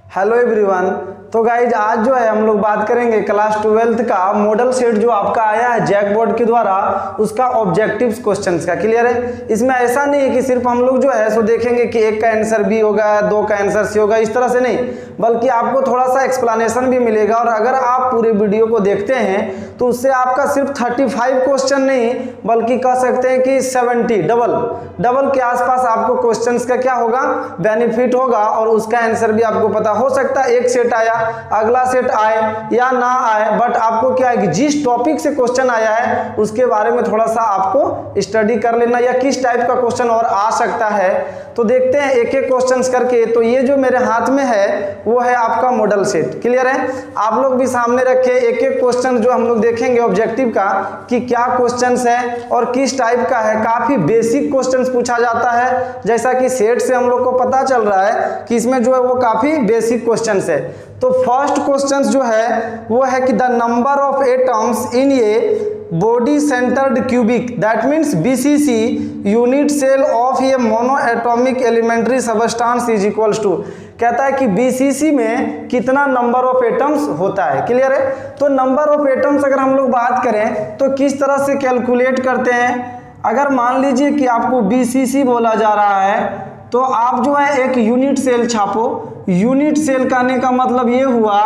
Hello everyone. तो guys आज जो है हम लोग बात करेंगे क्लास 12th का मॉडल सेट जो आपका आया है जैक बोर्ड के द्वारा उसका ऑब्जेक्टिव्स क्वेश्चंस का। क्लियर है? इसमें ऐसा नहीं है कि सिर्फ हम लोग जो है सो देखेंगे कि एक का आंसर बी होगा, दो का आंसर सी होगा, इस तरह से नहीं, बल्कि आपको थोड़ा सा एक्सप्लेनेशन भी मिलेगा। और अगर आप पूरे वीडियो को देखते हैं तो उससे आपका सिर्फ 35 क्वेश्चन नहीं बल्कि कह सकते हैं कि 70 डबल के आसपास आपको क्वेश्चंस का क्या होगा, बेनिफिट होगा। और उसका आंसर भी आपको पता हो सकता है एक सेट आया, अगला सेट आए या ना आए, बट आपको क्या है कि जिस टॉपिक से क्वेश्चन आया है उसके बारे में थोड़ा सा आपको स्टडी कर लेना, या किस टाइप का क्वेश्चन और आ सकता है। तो देखते हैं एक एक क्वेश्चंस करके। तो ये जो मेरे हाथ में है वो है आपका मॉडल सेट। क्लियर है? आप लोग भी सामने रखे एक एक क्वेश्चन जो हम लोग देखेंगे ऑब्जेक्टिव का कि क्या क्वेश्चंस है और किस टाइप का है। काफी बेसिक क्वेश्चंस पूछा जाता है, जैसा कि सेट से हम लोग को पता चल रहा है कि इसमें जो है वो काफी बेसिक क्वेश्चंस है। तो फर्स्ट क्वेश्चन जो है वो है कि the number of atoms in a body centred cubic that means BCC unit cell of a mono atomic elementary substance is equals to. कहता है कि बीसीसी में कितना नंबर ऑफ एटम्स होता है। क्लियर है? तो नंबर ऑफ एटम्स अगर हम लोग बात करें तो किस तरह से कैलकुलेट करते हैं। अगर मान लीजिए कि आपको बीसीसी बोला जा रहा है तो आप जो है एक यूनिट सेल छापो। यूनिट सेल कहने का मतलब ये हुआ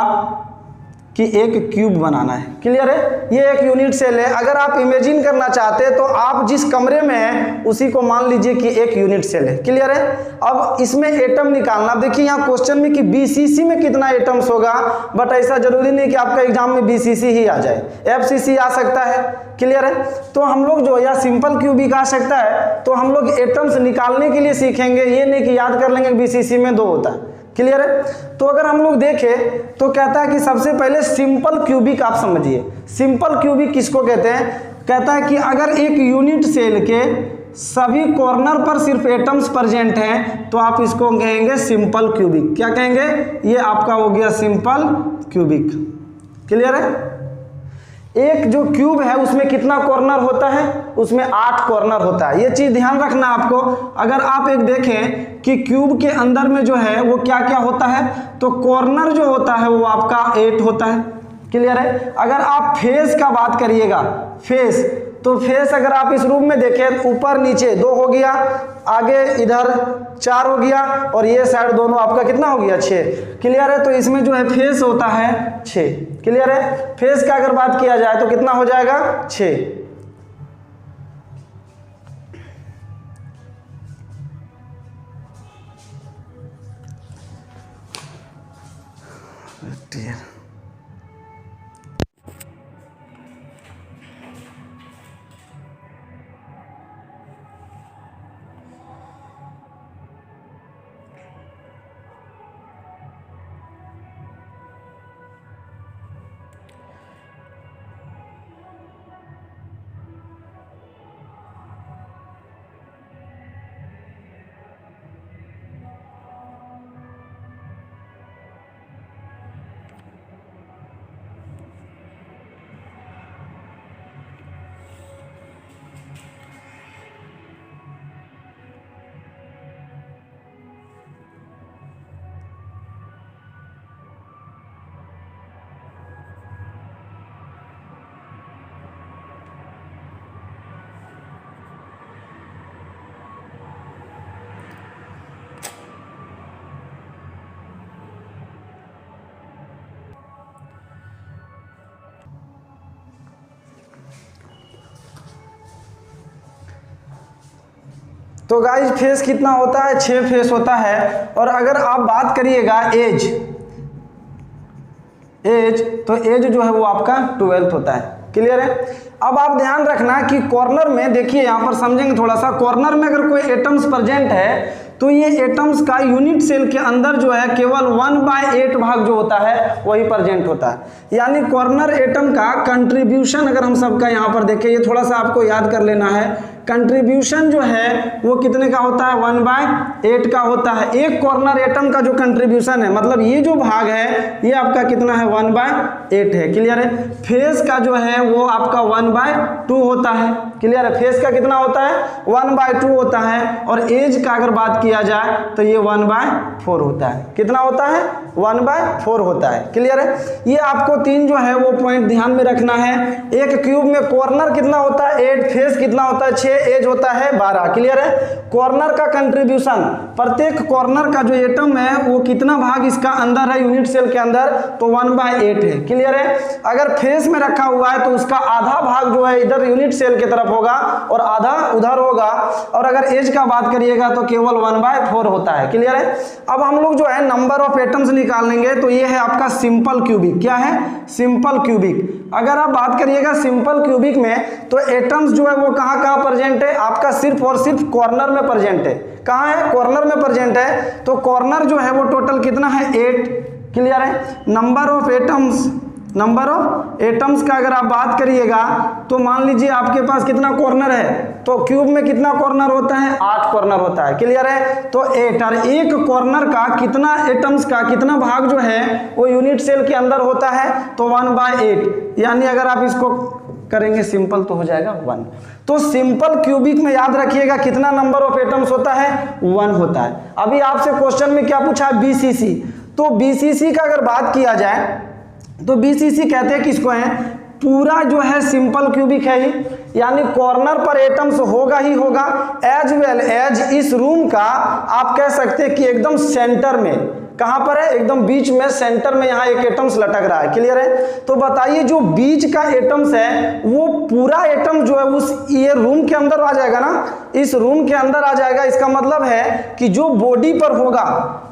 कि एक क्यूब बनाना है। क्लियर है? ये एक यूनिट सेल है। अगर आप इमेजिन करना चाहते हैं तो आप जिस कमरे में हैं उसी को मान लीजिए कि एक यूनिट सेल है। क्लियर है? अब इसमें एटम निकालना। देखिए यहाँ क्वेश्चन में कि बीसीसी में कितना एटम्स होगा, बट ऐसा जरूरी नहीं कि आपका एग्जाम में बीसीसी ही आ जाए, एफसीसी आ सकता है। क्लियर है? तो हम लोग जो या सिंपल क्यूबिक आ सकता है। तो हम लोग एटम्स निकालने के लिए सीखेंगे, ये नहीं कि याद कर लेंगे बीसीसी में 2 होता है। क्लियर है? तो अगर हम लोग देखें तो कहता है कि सबसे पहले सिंपल क्यूबिक आप समझिए। सिंपल क्यूबिक किसको कहते हैं? कहता है कि अगर एक यूनिट सेल के सभी कॉर्नर पर सिर्फ एटम्स प्रेजेंट हैं तो आप इसको कहेंगे सिंपल क्यूबिक। क्या कहेंगे? ये आपका हो गया सिंपल क्यूबिक। क्लियर है? एक जो क्यूब है उसमें कितना कॉर्नर होता है? उसमें 8 कॉर्नर होता है। ये चीज ध्यान रखना आपको। अगर आप एक देखें कि क्यूब के अंदर में जो है वो क्या क्या होता है, तो कॉर्नर जो होता है वो आपका 8 होता है। क्लियर है? अगर आप फेस का बात करिएगा, फेस, तो फेस अगर आप इस रूम में देखें ऊपर नीचे 2 हो गया, आगे इधर 4 हो गया, और ये साइड दोनों आपका कितना हो गया? 6। क्लियर है? तो इसमें जो है फेस होता है 6। क्लियर है? फेस का अगर बात किया जाए तो कितना हो जाएगा? 6। तो गाइस फेस कितना होता है? 6 फेस होता है। और अगर आप बात करिएगा एज, तो एज जो है वो आपका 12 होता है। क्लियर है? अब आप ध्यान रखना कि कॉर्नर में देखिए, यहां पर समझेंगे थोड़ा सा। कॉर्नर में अगर कोई एटम्स प्रेजेंट है तो ये एटम्स का यूनिट सेल के अंदर जो है केवल 1/8 भाग जो होता है वही प्रेजेंट होता है। यानी कॉर्नर एटम का कंट्रीब्यूशन अगर हम सबका यहाँ पर देखें, ये थोड़ा सा आपको याद कर लेना है। कंट्रीब्यूशन जो है वो कितने का होता है, 1/8 का होता है। एक कॉर्नर एटम का जो कंट्रीब्यूशन है, मतलब ये जो भाग है ये आपका कितना है, 1/8 है। क्लियर है। फेस का जो है वो आपका 1/2 होता है। क्लियर है। फेस का कितना होता है, 1/2 होता है। और एज का अगर बात किया जाए तो ये 1/4 होता है। कितना होता है, 1/4 होता है। क्लियर है। ये आपको 3 जो है वो पॉइंट ध्यान में रखना है। एक क्यूब में कॉर्नर कितना होता है, 8, फेस कितना होता है, 6, एज होता है 12। क्लियर है। कॉर्नर का कंट्रीब्यूशन, प्रत्येक कॉर्नर का जो एटम है वो कितना भाग इसका अंदर है यूनिट सेल के अंदर, तो 1/8 है। क्लियर है। अगर फेस में रखा हुआ है तो उसका आधा भाग जो है इधर यूनिट सेल की तरफ होगा और आधा उधर होगा। और अगर एज का बात करिएगा तो केवल 1/4 होता है। क्लियर है। अब हम लोग जो है नंबर ऑफ एटम्स निकाल लेंगे। तो ये है आपका सिंपल क्यूबिक। क्या है, सिंपल क्यूबिक। अगर आप बात करिएगा सिंपल क्यूबिक में तो एटम्स जो है वो कहाँ कहाँ प्रेजेंट है, आपका सिर्फ और सिर्फ कॉर्नर में प्रेजेंट है। कहाँ है, कॉर्नर में प्रेजेंट है। तो कॉर्नर जो है वो टोटल कितना है, 8। क्लियर है। नंबर ऑफ एटम्स का अगर आप बात करिएगा तो मान लीजिए आपके पास कितना कॉर्नर है, तो क्यूब में कितना कॉर्नर होता है, 8 कॉर्नर होता है। क्लियर है। तो 8 और एक कॉर्नर का कितना एटम्स का कितना भाग जो है वो यूनिट सेल के अंदर होता है, तो 1/8। यानी अगर आप इसको करेंगे सिंपल तो हो जाएगा 1। तो सिंपल क्यूबिक में याद रखिएगा कितना नंबर ऑफ एटम्स होता है, 1 होता है। अभी आपसे क्वेश्चन में क्या पूछा है, बीसीसी। तो बीसीसी का अगर बात किया जाए तो बीसीसी कहते हैं किसको है, पूरा जो है सिंपल क्यूबिक है ही, यानी कॉर्नर पर एटम्स होगा ही होगा। एज वेल एज इस रूम का आप कह सकते हैं कि एकदम सेंटर में, कहां पर है, एकदम बीच में, सेंटर में यहाँ एक एटम्स लटक रहा है। क्लियर है। तो बताइए जो बीच का एटम्स है वो पूरा एटम जो है उस ये रूम के अंदर आ जाएगा ना, इस रूम के अंदर आ जाएगा। इसका मतलब है कि जो बॉडी पर होगा,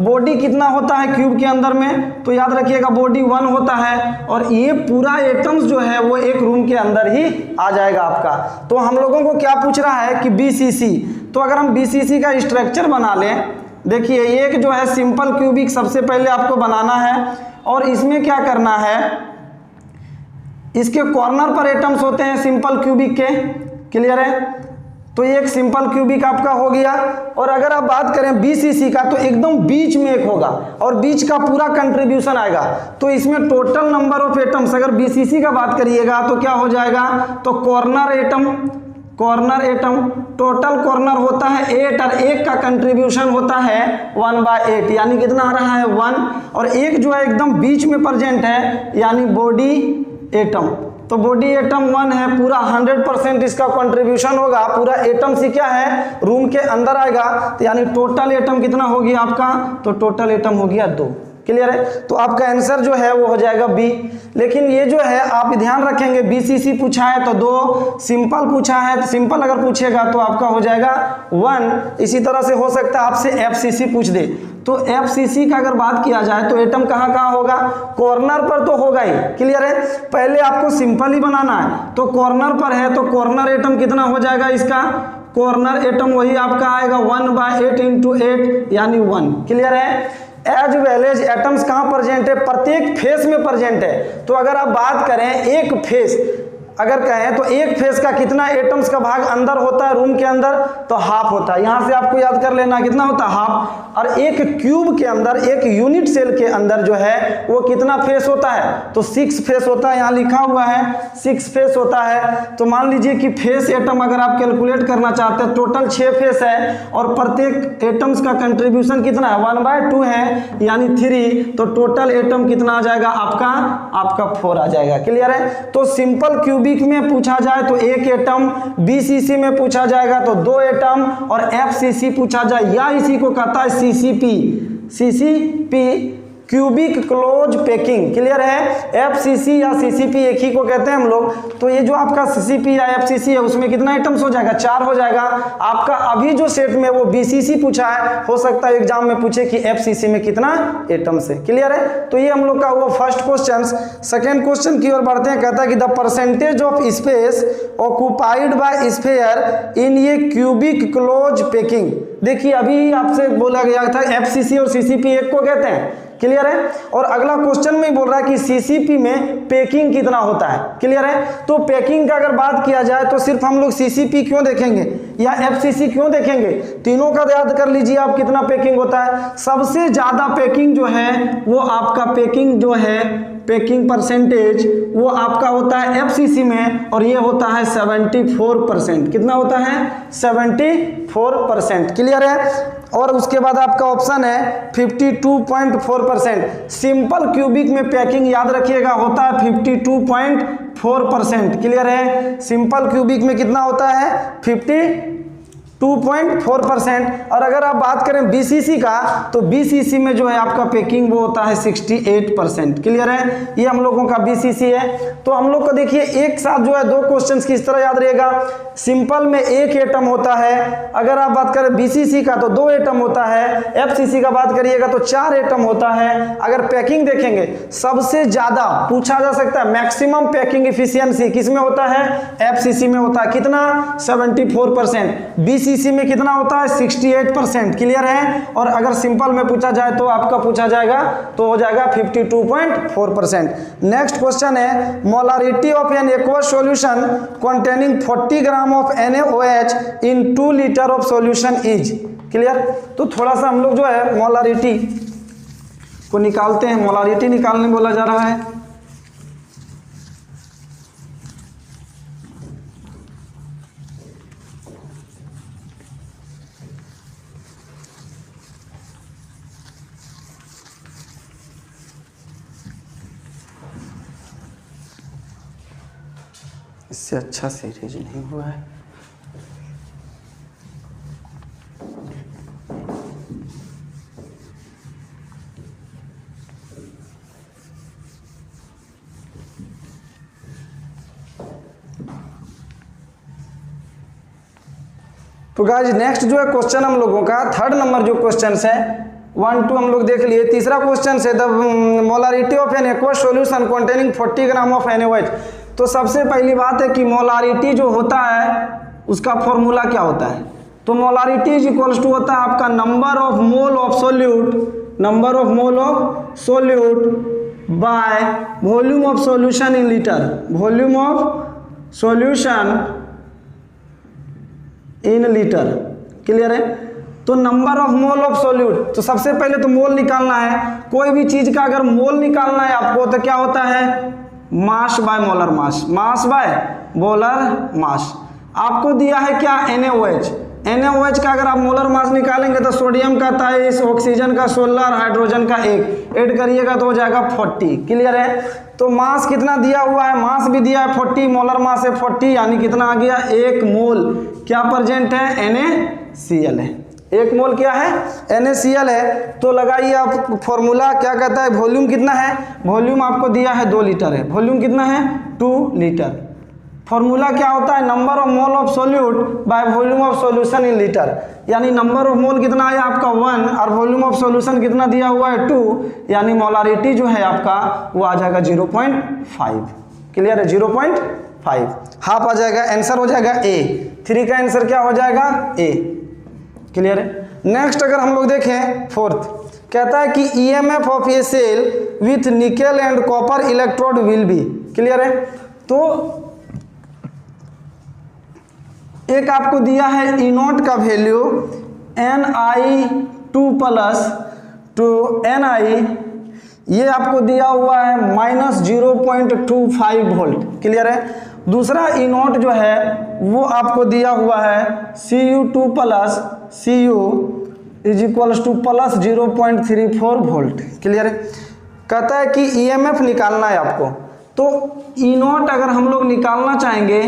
बॉडी कितना होता है क्यूब के अंदर में, तो याद रखिएगा बॉडी 1 होता है। और ये पूरा एटम्स जो है वो एक रूम के अंदर ही आ जाएगा आपका। तो हम लोगों को क्या पूछ रहा है कि बीसीसी। तो अगर हम बीसीसी का स्ट्रक्चर बना लें, देखिए एक जो है सिंपल क्यूबिक सबसे पहले आपको बनाना है। और इसमें क्या करना है, इसके कॉर्नर पर एटम्स होते हैं सिंपल क्यूबिक के। क्लियर है। तो ये एक सिंपल क्यूबिक आपका हो गया। और अगर आप बात करें बीसीसी का तो एकदम बीच में एक होगा और बीच का पूरा कंट्रीब्यूशन आएगा। तो इसमें टोटल नंबर ऑफ एटम्स अगर बीसीसी का बात करिएगा तो क्या हो जाएगा, तो कॉर्नर एटम टोटल कॉर्नर होता है 8 और एक का कंट्रीब्यूशन होता है 1/8, यानी कितना आ रहा है 1। और एक जो है एकदम बीच में प्रेजेंट है, यानी बॉडी एटम। तो बॉडी एटम 1 है, पूरा 100% इसका कंट्रीब्यूशन होगा, पूरा एटम से क्या है रूम के अंदर आएगा। तो यानी टोटल एटम कितना हो गया आपका, तो टोटल एटम हो गया 2। क्लियर है। तो आपका आंसर जो है वो हो जाएगा बी। लेकिन ये जो है आप ध्यान रखेंगे बीसीसी पूछा है तो 2, सिंपल पूछा है तो सिंपल अगर पूछेगा तो आपका हो जाएगा 1। इसी तरह से हो सकता है आपसे एफसीसी पूछ दे। तो एफसीसी का अगर बात किया जाए तो एटम कहाँ कहाँ होगा, कॉर्नर पर तो होगा ही। क्लियर है। पहले आपको सिंपल ही बनाना है। तो कॉर्नर पर है तो कॉर्नर एटम कितना हो जाएगा, इसका कॉर्नर एटम वही आपका आएगा 1/8 × 8 यानी 1। क्लियर है। एज वेल एज एटम्स कहाँ प्रेजेंट है, प्रत्येक फेस में प्रेजेंट है। तो अगर आप बात करें एक फेस अगर कहें तो एक फेस का कितना एटम्स का भाग अंदर होता है रूम के अंदर, तो हाफ होता है। यहां से आपको याद कर लेना कितना होता है, हाफ। और एक क्यूब के अंदर, एक यूनिट सेल के अंदर जो है वो कितना फेस होता है, तो 6 फेस होता है। यहाँ लिखा हुआ है 6 फेस होता है। तो मान लीजिए कि फेस एटम अगर आप कैलकुलेट करना चाहते हैं, टोटल 6 फेस है और प्रत्येक एटम्स का कंट्रीब्यूशन कितना है 1/2 है, यानी 3। तो टोटल एटम कितना आ जाएगा आपका 4 आ जाएगा। क्लियर है। तो सिंपल क्यूबिक में पूछा जाए तो 1 एटम, बीसीसी में पूछा जाएगा तो 2 एटम, और एफसीसी पूछा जाए या इसी को कहता है CCP cubic close packing. Clear है। एफसीसी या सीसीपी एक ही को कहते हैं हम लोग। तो ये जो आपका सीसीपी या एफसीसी है उसमें कितना आइटम्स हो जाएगा, 4 हो जाएगा आपका। अभी जो सेट में वो बीसीसी पूछा है, हो सकता है एग्जाम में पूछे कि एफसीसी में कितना एटम्स है। क्लियर है। तो ये हम लोग का हुआ फर्स्ट क्वेश्चन। सेकेंड क्वेश्चन की ओर बढ़ते हैं। कहता है कि the percentage of space occupied by sphere in ये क्यूबिक क्लोज पैकिंग। देखिए अभी आपसे बोला गया था एफसीसी और सीसीपी एक को कहते हैं। क्लियर है। और अगला क्वेश्चन में बोल रहा है कि सीसीपी में पैकिंग कितना होता है। क्लियर है। तो पैकिंग का अगर बात किया जाए तो सिर्फ हम लोग सीसीपी क्यों देखेंगे, या एफसीसी क्यों देखेंगे? तीनों का याद कर लीजिए आप कितना पैकिंग होता है। सबसे ज़्यादा पैकिंग जो है वो आपका पैकिंग जो है, पैकिंग परसेंटेज वो आपका होता है एफसीसी में, और ये होता है 74%। कितना होता है? 74%। क्लियर है? और उसके बाद आपका ऑप्शन है 52.4%। सिंपल क्यूबिक में पैकिंग याद रखिएगा होता है 52.4%। क्लियर है? सिंपल क्यूबिक में कितना होता है? 52.4%। और अगर आप बात करें बीसीसी का, तो बीसीसी में जो है आपका पैकिंग वो होता है 68%। क्लियर है? ये हम लोगों का बीसीसी है। तो हम लोग को देखिए एक साथ जो है दो क्वेश्चंस किस तरह याद रहेगा। सिंपल में एक एटम होता है, अगर आप बात करें बीसीसी का तो 2 एटम होता है, एफसीसी का बात करिएगा तो 4 एटम होता है। अगर पैकिंग देखेंगे सबसे ज्यादा पूछा जा सकता है मैक्सिमम पैकिंग इफिशियंसी किस में होता है? एफसीसी में होता है। कितना? 74%। बीसीसी में कितना होता है? 68%। क्लियर है? और अगर सिंपल में पूछा जाए तो आपका पूछा जाएगा तो हो जाएगा 52.4%। नेक्स्ट क्वेश्चन है molarity of an aqueous solution containing 40 gram of NaOH in 2 litre of solution is. Clear? तो थोड़ा सा हम लोग जो है मोलारिटी को निकालते हैं। मोलारिटी निकालने बोला जा रहा है। इससे अच्छा सीरीज नहीं हुआ है। तो गाइस नेक्स्ट जो है क्वेश्चन हम लोगों का थर्ड नंबर जो क्वेश्चन है 1 2 हम लोग देख लिए। तीसरा क्वेश्चन है the molarity of an aqueous solution containing 40 gram of NaOH। तो सबसे पहली बात है कि मोलारिटी जो होता है उसका फॉर्मूला क्या होता है? तो मोलारिटी इज इक्वल्स टू होता है आपका number of mole of solute, number of mole of solute by volume of solution in litre, volume of solution in litre. Clear है? तो number of mole of solute, तो सबसे पहले तो मोल निकालना है। कोई भी चीज का अगर मोल निकालना है आपको तो क्या होता है? Mass by molar mass, mass by molar mass. आपको दिया है क्या? NaOH। NaOH का अगर आप मोलर मास निकालेंगे तो सोडियम का 23, ऑक्सीजन का 16 और हाइड्रोजन का 1 ऐड करिएगा तो हो जाएगा 40। क्लियर है? तो मास कितना दिया हुआ है? मास भी दिया है 40, मोलर मास है 40, यानी कितना आ गया? 1 मोल क्या प्रेजेंट है? NaCl है। 1 मोल क्या है? NaCl है। तो लगाइए आप फॉर्मूला क्या कहता है? वॉल्यूम कितना है? वॉल्यूम आपको दिया है 2 लीटर है। वॉल्यूम कितना है? 2 लीटर। फॉर्मूला क्या होता है? Number of mole of solute by volume of solution in litre, यानी नंबर ऑफ मोल कितना है आपका 1 और वॉल्यूम ऑफ सॉल्यूशन कितना दिया हुआ है 2, यानी मोलारिटी जो है आपका वो आ जाएगा 0.5। क्लियर है? 0.5 हाफ आ जाएगा। आंसर हो जाएगा A। 3 का आंसर क्या हो जाएगा? A। क्लियर है? नेक्स्ट अगर हम लोग देखें फोर्थ, कहता है कि EMF of a cell with nickel and copper electrode will be. Clear है? तो एक आपको दिया है E0 का value Ni2 plus two Ni, ये आपको दिया हुआ है -0.25 वोल्ट। क्लियर है? दूसरा E0 जो है वो आपको दिया हुआ है Cu2 plus Cu is equals two plus 0.34 volt. Clear है? कहता है कि EMF निकालना है आपको। तो E0 अगर हम लोग निकालना चाहेंगे,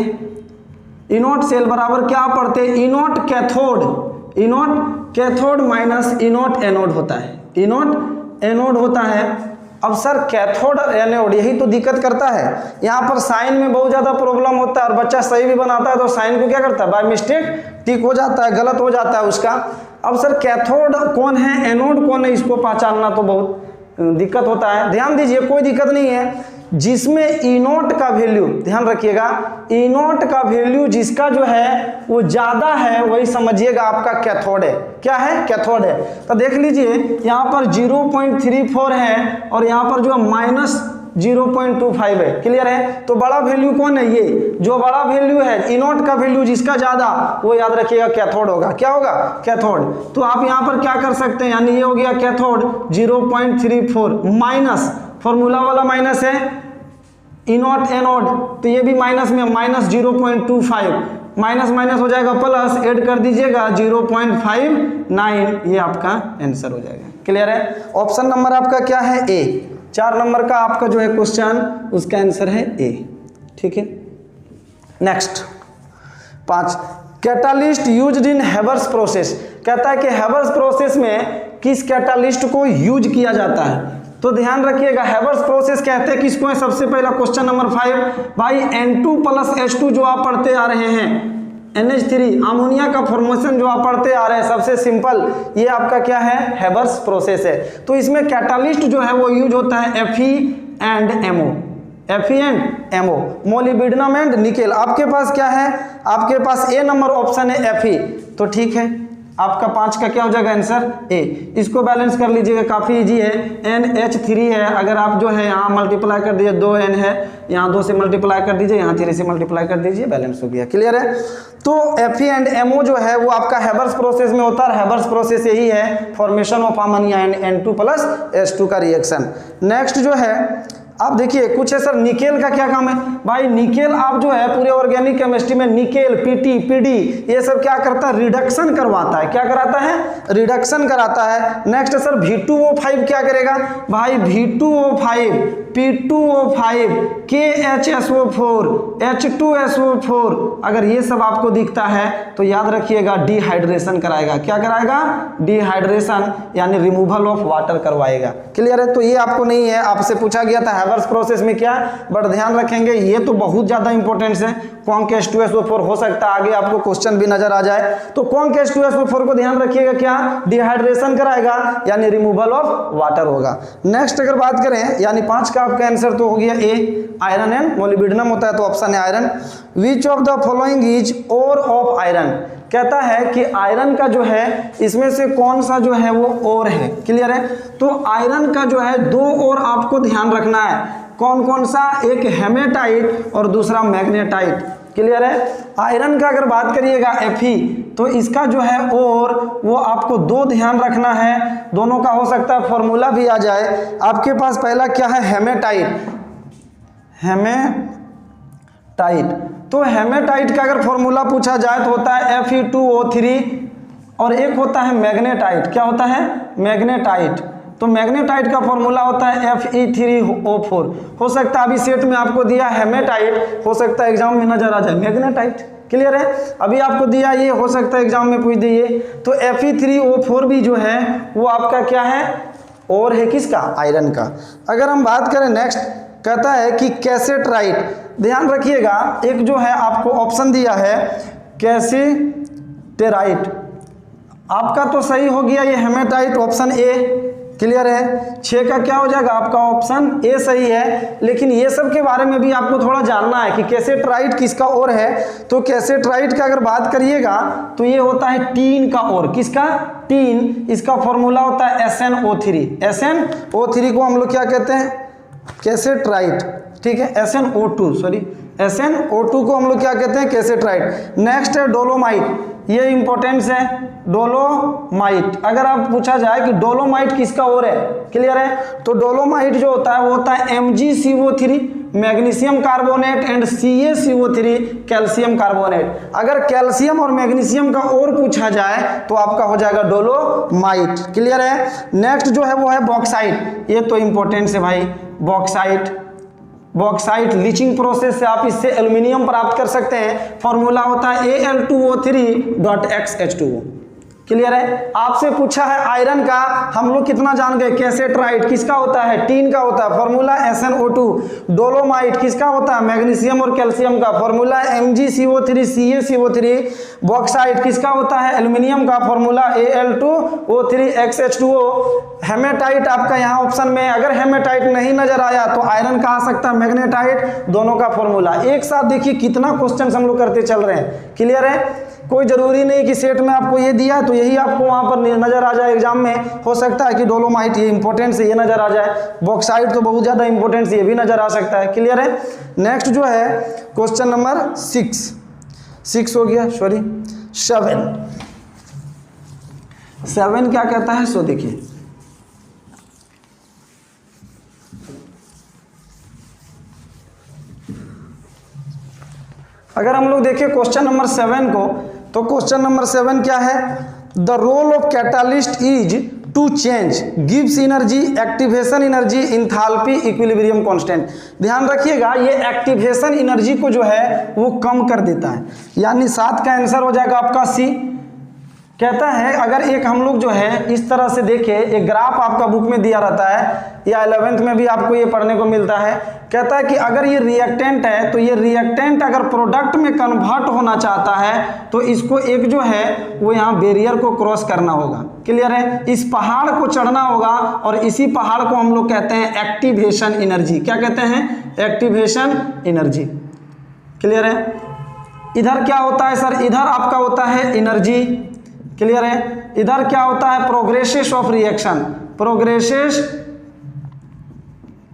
E0 सेल बराबर क्या पढ़ते हैं? E0 cathode, E0 cathode minus E0 anode होता है। E0 एनोड होता है। अब सर कैथोड और एनोड यही तो दिक्कत करता है। यहाँ पर साइन में बहुत ज़्यादा प्रॉब्लम होता है और बच्चा सही भी बनाता है तो साइन को क्या करता है? बाय मिस्टेक टिक हो जाता है, गलत हो जाता है उसका। अब सर कैथोड कौन है, एनोड कौन है, इसको पहचानना तो बहुत दिक्कत होता है। ध्यान दीजिए, कोई दिक्कत नहीं है। जिसमें E0 का वैल्यू, ध्यान रखिएगा, E0 का वैल्यू जिसका जो है वो ज़्यादा है वही समझिएगा आपका कैथोड है। क्या है? कैथोड है। तो देख लीजिए यहाँ पर 0.34 है और यहाँ पर जो 0.25 है। क्लियर है? तो बड़ा वैल्यू कौन है? ये जो बड़ा वैल्यू है E0 का वैल्यू जिसका ज्यादा, वो याद रखिएगा कैथोड होगा। क्या होगा? कैथोड। तो आप यहाँ पर क्या कर सकते हैं, यानी ये हो गया कैथोड 0.34 माइनस, फॉर्मूला वाला माइनस है, E0 एनोड, तो ये भी माइनस में, माइनस 0.25, माइनस माइनस हो जाएगा प्लस, ऐड कर दीजिएगा 0.59, ये आपका आंसर हो जाएगा। क्लियर है? ऑप्शन नंबर आपका क्या है? ए। 4 नंबर का आपका जो है क्वेश्चन, उसका आंसर है ए। ठीक है, next 5, catalyst used in Haber's process. कहता है कि हैबर्स प्रोसेस में किस कैटालिस्ट को यूज किया जाता है? तो ध्यान रखिएगा, हैबर्स प्रोसेस कहते हैं किसको है? सबसे पहला क्वेश्चन नंबर 5 भाई, N2 + H2 जो आप पढ़ते आ रहे हैं, NH3 अमोनिया का फॉर्मेशन जो आप पढ़ते आ रहे हैं, सबसे सिंपल ये आपका क्या है? हैबर्स प्रोसेस है। तो इसमें कैटालिस्ट जो है वो यूज होता है Fe and MO, Fe and MO, molybdenum and nickel. आपके पास क्या है? आपके पास ए नंबर ऑप्शन है Fe। तो ठीक है, आपका 5 का क्या हो जाएगा आंसर? ए। इसको बैलेंस कर लीजिएगा, काफी इजी है। NH3 है, अगर आप जो है यहाँ मल्टीप्लाई कर दीजिए, 2N है, यहाँ 2 से मल्टीप्लाई कर दीजिए, यहाँ 3 से मल्टीप्लाई कर दीजिए, बैलेंस हो गया। क्लियर है? तो Fe एंड MO जो है वो आपका हैबर्स प्रोसेस में होता है। हैबर्स प्रोसेस यही है, formation of ammonia and N2 + H2 का रिएक्शन। नेक्स्ट जो है आप देखिए, कुछ है सर निकेल का क्या काम है? भाई निकेल आप जो है पूरे ऑर्गेनिक केमिस्ट्री में निकेल, पीटी, पीडी ये सब क्या करता है? रिडक्शन करवाता है। क्या कराता है? रिडक्शन कराता है। नेक्स्ट सर V2O5 क्या करेगा? भाई V2O5, P2O5, KHSO4, H2SO4, अगर ये सब आपको दिखता है तो याद रखिएगा डिहाइड्रेशन कराएगा। क्या कराएगा? डिहाइड्रेशन, यानी रिमूवल ऑफ वाटर करवाएगा। क्लियर है? तो ये आपको नहीं है, आपसे पूछा गया था हैबर्स प्रोसेस में क्या, बट ध्यान रखेंगे ये तो बहुत ज्यादा इंपॉर्टेंस है। कॉन्क H2SO4 हो सकता है आगे आपको क्वेश्चन भी नजर आ जाए। तो कॉन्क H2SO4 को ध्यान रखिएगा, क्या डिहाइड्रेशन कराएगा, यानी रिमूवल ऑफ वाटर होगा। नेक्स्ट अगर बात करें, यानी 5 का आपका आंसर तो हो गया ए, आयरन एंड मोलिब्डेनम होता है, तो ऑप्शन है iron. Which of the following is ore of iron. कहता है कि आयरन का जो है इसमें से कौन सा जो है वो ओर है। क्लियर है? तो आयरन का जो है 2 ओर आपको ध्यान रखना है। कौन कौन सा? एक हेमेटाइट और दूसरा मैग्नेटाइट। क्लियर है? आयरन का अगर बात करिएगा Fe, तो इसका जो है और वो आपको 2 ध्यान रखना है, दोनों का हो सकता है फॉर्मूला भी आ जाए। आपके पास पहला क्या है? हेमेटाइट। हेमेटाइट, तो हेमेटाइट का अगर फॉर्मूला पूछा जाए तो होता है Fe2O3, और एक होता है मैग्नेटाइट। क्या होता है? मैग्नेटाइट। तो मैग्नेटाइट का फॉर्मूला होता है Fe3O4। हो सकता है अभी सेट में आपको दिया हेमेटाइट, हो सकता है एग्जाम में नजर आ जाए मैग्नेटाइट। क्लियर है? अभी आपको दिया ये, हो सकता है एग्जाम में पूछ दिए। तो Fe3O4 भी जो है वो आपका क्या है? और है किसका? आयरन का। अगर हम बात करें नेक्स्ट, कहता है कि कैसेटराइट। ध्यान रखिएगा, एक जो है आपको ऑप्शन दिया है कैसेटेराइट, आपका तो सही हो गया ये हेमेटाइट, ऑप्शन ए। क्लियर है? 6 का क्या हो जाएगा? आपका ऑप्शन ए सही है। लेकिन ये सब के बारे में भी आपको थोड़ा जानना है कि कैसेटराइट किसका और है। तो कैसेटराइट का अगर बात करिएगा तो ये होता है टीन का और। किसका? टीन। इसका फॉर्मूला होता है SnO3। SnO3 को हम लोग क्या कहते हैं? कैसेटराइट। ठीक है, SnO2 को हम लोग क्या कहते हैं? कैसेटराइट। नेक्स्ट है डोलोमाइट, ये इंपॉर्टेंस है। डोलोमाइट, अगर आप पूछा जाए कि डोलोमाइट किसका और है, क्लियर है? तो डोलोमाइट जो होता है वो होता है MgCO3 magnesium carbonate and CaCO3 calcium carbonate. अगर कैल्शियम और मैग्नीशियम का और पूछा जाए तो आपका हो जाएगा डोलोमाइट। क्लियर है? नेक्स्ट जो है वो है बॉक्साइट, ये तो इंपॉर्टेंट है भाई। बॉक्साइट लीचिंग प्रोसेस से आप इससे एल्युमिनियम प्राप्त कर सकते हैं। फॉर्मूला होता है Al2O3.XH2O। क्लियर है? आपसे पूछा है आयरन का, हम लोग कितना जान गए? कैसेटराइट किसका होता है? टीन का होता है, फॉर्मूला SnO2। डोलोमाइट किसका होता है? मैग्नीशियम और कैल्शियम का, फॉर्मूला MgCO3 CaCO3। बॉक्साइट किसका होता है? एल्युमिनियम का, फॉर्मूला Al2O3XH2O। हेमेटाइट आपका यहाँ ऑप्शन में, अगर हेमेटाइट नहीं नजर आया तो आयरन का आ सकता है, मैग्नेटाइट। दोनों का फॉर्मूला एक साथ देखिए कितना क्वेश्चन हम लोग करते चल रहे हैं। क्लियर है? कोई ज़रूरी नहीं कि सेट में आपको ये दिया है तो यही आपको वहाँ पर नज़र आ जाए एग्जाम में। हो सकता है कि डोलोमाइट ये इंपॉर्टेंट से ये नज़र आ जाए, बॉक्साइट तो बहुत ज़्यादा इंपॉर्टेंट से ये भी नज़र आ सकता है। क्लियर है। नेक्स्ट जो है क्वेश्चन नंबर 6 हो गया, सॉरी 7 क्या कहता है, सो देखिए अगर हम लोग देखें क्वेश्चन नंबर 7 को, तो क्वेश्चन नंबर 7 क्या है, the role of catalyst is to change गिव्स energy, activation energy, enthalpy, equilibrium constant. ध्यान रखिएगा ये एक्टिवेशन एनर्जी को जो है वो कम कर देता है, यानी 7 का आंसर हो जाएगा आपका सी। कहता है अगर एक हम लोग जो है इस तरह से देखें, एक ग्राफ आपका बुक में दिया रहता है या 11th में भी आपको ये पढ़ने को मिलता है। कहता है कि अगर ये रिएक्टेंट है तो ये रिएक्टेंट अगर प्रोडक्ट में कन्वर्ट होना चाहता है तो इसको एक जो है वो यहाँ बैरियर को क्रॉस करना होगा। क्लियर है। इस पहाड़ को चढ़ना होगा और इसी पहाड़ को हम लोग कहते हैं एक्टिवेशन एनर्जी। क्या कहते हैं, एक्टिवेशन एनर्जी। क्लियर है। इधर क्या होता है सर, इधर आपका होता है एनर्जी। क्लियर है। इधर क्या होता है, progresses of reaction, progresses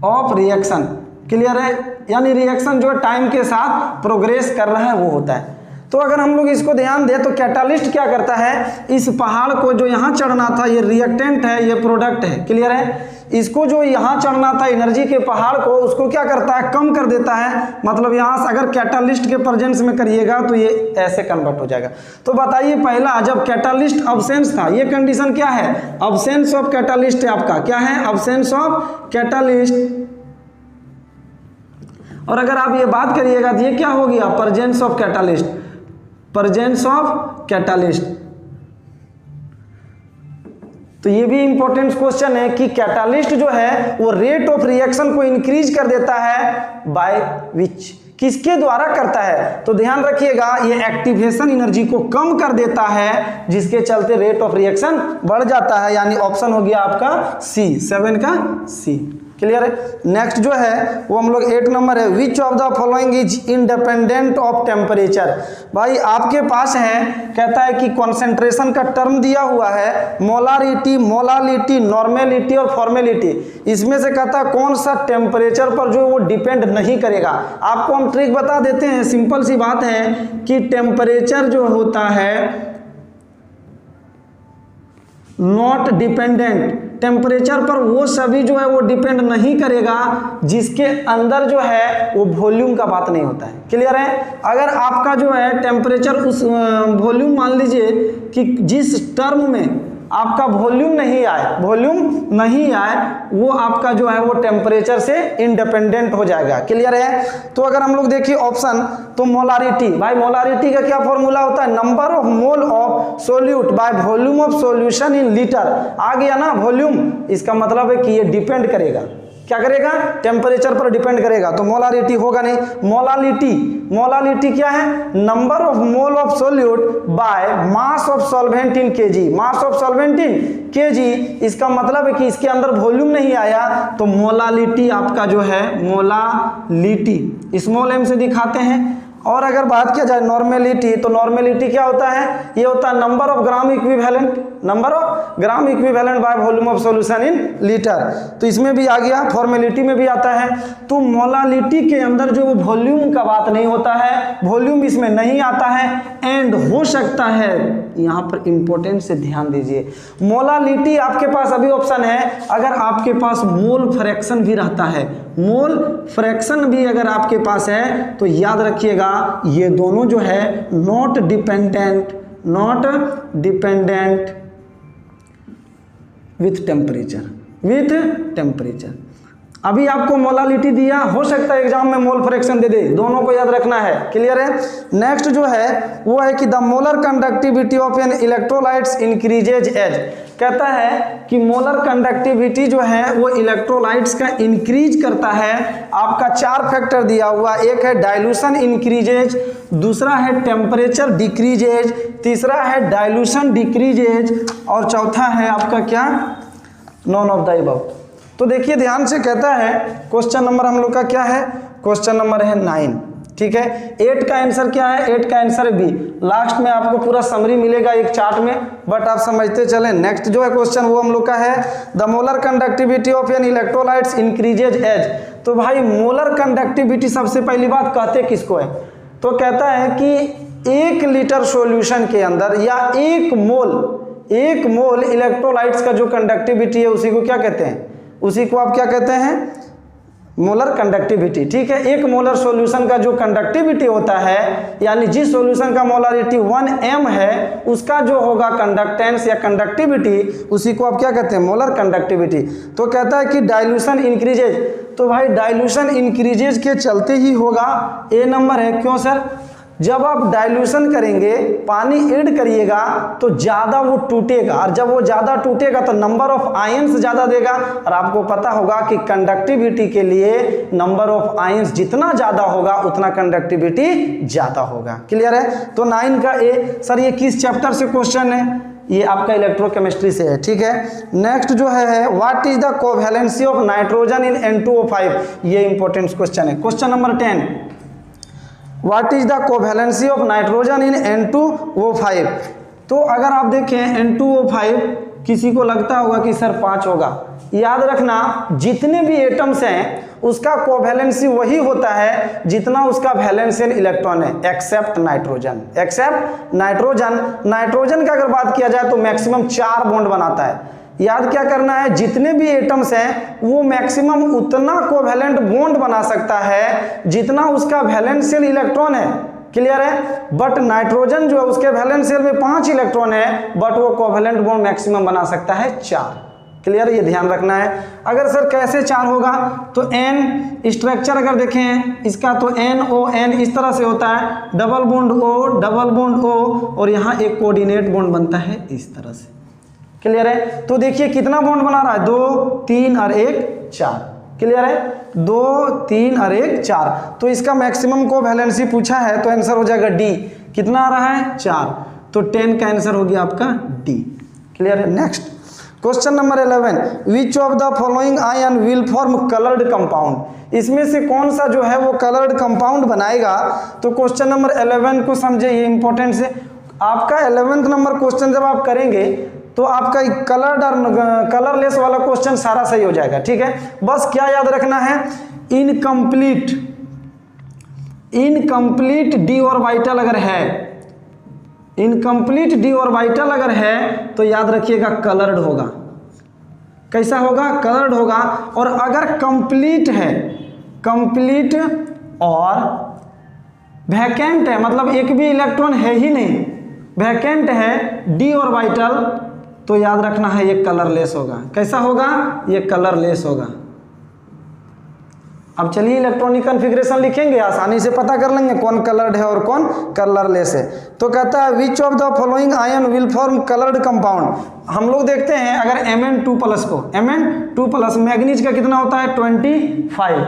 of reaction. Clear है। यानी रिएक्शन जो है टाइम के साथ प्रोग्रेस कर रहा है वो होता है। तो अगर हम लोग इसको ध्यान दें तो कैटालिस्ट क्या करता है, इस पहाड़ को जो यहाँ चढ़ना था, ये रिएक्टेंट है, ये प्रोडक्ट है। क्लियर है। इसको जो यहाँ चढ़ना था एनर्जी के पहाड़ को, उसको क्या करता है, कम कर देता है। मतलब यहाँ से अगर कैटालिस्ट के प्रेजेंस में करिएगा तो ये ऐसे कन्वर्ट हो जाएगा। तो बताइए पहला जब कैटालिस्ट अब्सेंस था, ये कंडीशन क्या है, अब्सेंस ऑफ कैटालिस्ट है आपका। क्या है, अब्सेंस ऑफ कैटालिस्ट। और अगर आप ये बात करिएगा तो ये क्या हो गया, presence of catalyst, presence of catalyst. तो ये भी इंपॉर्टेंट क्वेश्चन है कि कैटालिस्ट जो है वो रेट ऑफ रिएक्शन को इंक्रीज कर देता है बाय विच, किसके द्वारा करता है। तो ध्यान रखिएगा ये एक्टिवेशन एनर्जी को कम कर देता है, जिसके चलते रेट ऑफ रिएक्शन बढ़ जाता है। यानी ऑप्शन हो गया आपका सी, 7 का सी। क्लियर है। नेक्स्ट जो है वो हम लोग 8 नंबर है, which of the following is independent of temperature. भाई आपके पास है, कहता है कि कॉन्सेंट्रेशन का टर्म दिया हुआ है, मोलारिटी, मोलालिटी, नॉर्मेलिटी और फॉर्मेलिटी। इसमें से कहता है कौन सा टेम्परेचर पर जो वो डिपेंड नहीं करेगा। आपको हम ट्रिक बता देते हैं, सिंपल सी बात है कि टेम्परेचर जो होता है नॉट डिपेंडेंट, टेम्परेचर पर वो सभी जो है वो डिपेंड नहीं करेगा जिसके अंदर जो है वो वॉल्यूम का बात नहीं होता है। क्लियर है। अगर आपका जो है टेम्परेचर उस वॉल्यूम, मान लीजिए कि जिस टर्म में आपका वॉल्यूम नहीं आए, वॉल्यूम नहीं आए, वो आपका जो है वो टेम्परेचर से इंडिपेंडेंट हो जाएगा। क्लियर है। तो अगर हम लोग देखिए ऑप्शन, तो मोलारिटी, भाई मोलारिटी का क्या फॉर्मूला होता है, number of mole of solute by volume of solution in litre. आ गया ना वॉल्यूम, इसका मतलब है कि ये डिपेंड करेगा, क्या करेगा, टेम्परेचर पर डिपेंड करेगा। तो मोलारिटी होगा नहीं। मोलालिटी, मोलालिटी क्या है, number of mole of solute by mass of solvent in KG, mass of solvent in KG. इसका मतलब है कि इसके अंदर वॉल्यूम नहीं आया, तो मोलालिटी आपका जो है मोलालिटी स्मॉल m से दिखाते हैं। और अगर बात किया जाए नॉर्मेलिटी, तो नॉर्मेलिटी क्या होता है, ये होता है number of gram equivalent, number of gram equivalent bye volume of solution in litre. तो इसमें भी आ गया, फॉर्मेलिटी में भी आता है। तो मोलालिटी के अंदर जो वॉल्यूम का बात नहीं होता है, वॉल्यूम इसमें नहीं आता है। एंड हो सकता है, यहाँ पर इंपॉर्टेंट से ध्यान दीजिए, मोलालिटी आपके पास अभी ऑप्शन है, अगर आपके पास मोल फ्रैक्शन भी रहता है, मोल फ्रैक्शन भी अगर आपके पास है तो याद रखिएगा ये दोनों जो है not dependent, not dependent with temperature, with temperature. अभी आपको मोलालिटी दिया, हो सकता है एग्जाम में मोल फ्रैक्शन दे दे, दोनों को याद रखना है। क्लियर है। नेक्स्ट जो है वो है कि the molar conductivity of an electrolytes increases as. कहता है कि मोलर कंडक्टिविटी जो है वो इलेक्ट्रोलाइट्स का इंक्रीज करता है। आपका 4 फैक्टर दिया हुआ, एक है डाइल्यूशन इंक्रीजेज, दूसरा है टेम्परेचर डिक्रीजेज, तीसरा है डाइल्यूशन डिक्रीजेज और चौथा है आपका क्या, नॉन ऑफ द अबव। तो देखिए ध्यान से, कहता है क्वेश्चन नंबर हम लोग का क्या है, क्वेश्चन नंबर है 9। ठीक है। 8 का आंसर क्या है? 8 का आंसर है बी। लास्ट में आपको पूरा समरी मिलेगा एक चार्ट में, बट आप समझते चलें। नेक्स्ट जो है क्वेश्चन वो हम लोग का है, the molar conductivity of an electrolytes increases as. तो भाई मोलर कंडक्टिविटी सबसे पहली बात कहते किसको है? तो कहता है कि 1 लीटर सॉल्यूशन के अंदर या 1 मोल इलेक्ट्रोलाइट्स का जो कंडक्टिविटी है उसी को क्या कहते हैं? उसी को आप क्या कहते हैं? Molar conductivity. ठीक है, 1 मोलर सॉल्यूशन का जो कंडक्टिविटी होता है, यानी जिस सॉल्यूशन का मोलरिटी 1 m है, उसका जो होगा कंडक्टेंस या कंडक्टिविटी, उसी को आप क्या कहते हैं? Molar conductivity. तो कहता है कि डाइल्यूशन इंक्रीजेज। तो भाई डाइल्यूशन इंक्रीजेज के चलते ही होगा, ए नंबर है। क्यों सर? जब आप डाइल्यूशन करेंगे, पानी ऐड करिएगा तो ज़्यादा वो टूटेगा, और जब वो ज़्यादा टूटेगा तो नंबर ऑफ आयंस ज़्यादा देगा। और आपको पता होगा कि कंडक्टिविटी के लिए नंबर ऑफ आयंस जितना ज़्यादा होगा उतना कंडक्टिविटी ज़्यादा होगा। क्लियर है? तो 9 का ए। सर ये किस चैप्टर से क्वेश्चन है? ये आपका इलेक्ट्रोकेमिस्ट्री से है। ठीक है, नेक्स्ट जो है what is the covalency of nitrogen in N2O5। ये इंपॉर्टेंट क्वेश्चन है। Question number 10, what is the covalency of nitrogen in N2O5। तो अगर आप देखें N2O5, किसी को लगता होगा कि सर 5 होगा। याद रखना, जितने भी एटम्स हैं उसका कोवैलेंसी वही होता है जितना उसका वैलेंशियल इलेक्ट्रॉन है, except nitrogen. Except nitrogen. Nitrogen का अगर बात किया जाए तो मैक्सिमम 4 बॉन्ड बनाता है। याद क्या करना है? जितने भी एटम्स हैं वो मैक्सिमम उतना कोवैलेंट बॉन्ड बना सकता है जितना उसका वैलेंशियल इलेक्ट्रॉन है। क्लियर है? बट नाइट्रोजन जो है उसके वैलेंशियल में 5 इलेक्ट्रॉन है, बट वो कोवैलेंट बॉन्ड मैक्सिमम बना सकता है 4। क्लियर? ये ध्यान रखना है। अगर सर कैसे 4 होगा? तो N स्ट्रक्चर अगर देखें इसका तो NON इस तरह से होता है, double bond O, double bond O, और यहाँ एक कोऑर्डिनेट बॉन्ड बनता है इस तरह से। क्लियर है? तो देखिए कितना बॉन्ड बना रहा है, 2, 3 और 1, 4। क्लियर है? 2, 3 और 1, 4। तो इसका मैक्सिमम को वैलेंसी पूछा है तो आंसर हो जाएगा डी। कितना आ रहा है? 4। तो 10 का आंसर हो गया आपका डी। क्लियर है? Next question number 11, which of the following ion will form coloured compound. इसमें से कौन सा जो है वो कलर्ड कंपाउंड बनाएगा? तो क्वेश्चन नंबर 11 को समझे, ये इंपॉर्टेंट से। आपका 11th नंबर क्वेश्चन जब आप करेंगे तो आपका कलर्ड और कलरलेस वाला क्वेश्चन सारा सही हो जाएगा। ठीक है, बस क्या याद रखना है? इनकम्प्लीट डी ऑर्बिटल अगर है, इनकम्प्लीट डी ऑर्बिटल अगर है तो याद रखिएगा कलर्ड होगा। कैसा होगा? कलर्ड होगा। और अगर कंप्लीट है, कंप्लीट और वैकेंट है, मतलब एक भी इलेक्ट्रॉन है ही नहीं, वैकेंट है डी ऑर्बिटल, तो याद रखना है ये कलरलेस होगा। कैसा होगा? ये कलरलेस होगा। अब चलिए इलेक्ट्रॉनिक कॉन्फ़िगरेशन लिखेंगे, आसानी से पता कर लेंगे कौन कलर्ड है और कौन कलरलेस है। तो कहता है which of the following ion will form coloured compound. हम लोग देखते हैं अगर Mn2+ को, Mn2+ मैग्नीज का कितना होता है? 25।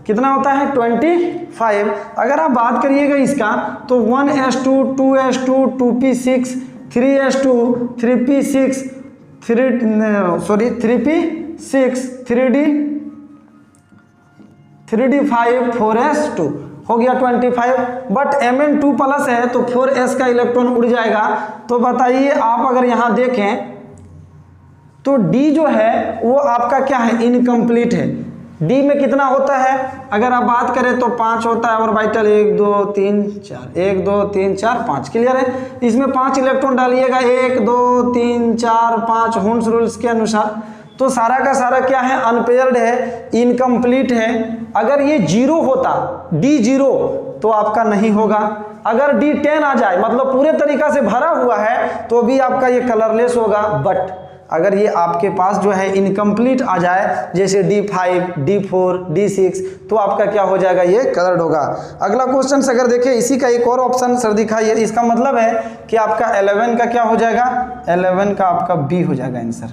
कितना होता है? 25। अगर आप बात करिएगा इसका तो 1s2, 2s2, 2p6, 3s2, 3p6, 3p6, 3d5, 4s2 हो गया 25। बट Mn2+ है तो 4s का इलेक्ट्रॉन उड़ जाएगा। तो बताइए आप अगर यहाँ देखें तो D जो है वो आपका क्या है? इनकम्प्लीट है। D में कितना होता है? अगर आप बात करें तो 5 होता है ऑर्बिटल, 1 2 3 4, 1 2 3 4 5। क्लियर है? इसमें 5 इलेक्ट्रॉन डालिएगा, 1 2 3 4 5 हुन्स रूल्स के अनुसार। तो सारा का सारा क्या है? अनपेयर्ड है, इनकम्प्लीट है। अगर ये 0 होता, D 0, तो आपका नहीं होगा। अगर D 10 आ जाए, मतलब पूरे तरीका से भरा हुआ है, तो भी आपका ये कलरलेस होगा। बट अगर ये आपके पास जो है इनकम्प्लीट आ जाए, जैसे D5, D4, D6, तो आपका क्या हो जाएगा? ये कलर्ड होगा। अगला क्वेश्चन अगर देखें, इसी का एक और ऑप्शन सर दिखाइए। इसका मतलब है कि आपका 11 का क्या हो जाएगा? 11 का आपका बी हो जाएगा आंसर।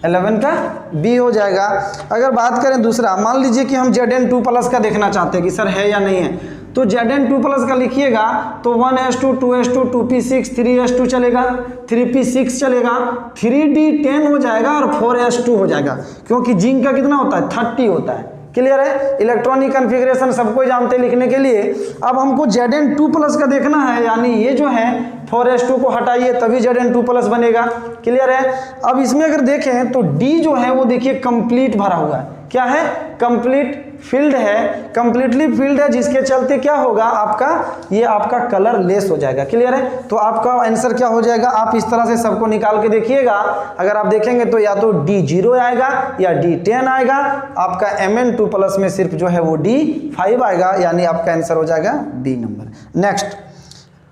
11 का बी हो जाएगा। अगर बात करें दूसरा, मान लीजिए कि हम Zn2+ का देखना चाहते हैं कि सर है या नहीं है, तो Zn2+ का लिखिएगा तो 1s2, 2s2, 2p6, 3s2 चलेगा, 3p6 चलेगा, 3d10 हो जाएगा और 4s2 हो जाएगा। क्योंकि जिंक का कितना होता है? 30 होता है। क्लियर है। इलेक्ट्रॉनिक कन्फिग्रेशन सबको जानते हैं लिखने के लिए। अब हमको Zn2+ का देखना है, यानी ये जो है 4s2 को हटाइए तभी Zn2+ बनेगा। क्लियर है। अब इसमें अगर देखें तो D जो है वो देखिए कंप्लीट भरा हुआ है। क्या है? कंप्लीट फील्ड है, कंप्लीटली फील्ड है, जिसके चलते क्या होगा आपका, ये आपका कलर लेस हो जाएगा। क्लियर है। तो आपका आंसर क्या हो जाएगा, आप इस तरह से सबको निकाल के देखिएगा। अगर आप देखेंगे तो या तो D0 आएगा या D10 आएगा, आपका Mn2+ में सिर्फ जो है वो D5 आएगा, यानी आपका आंसर हो जाएगा D number. Next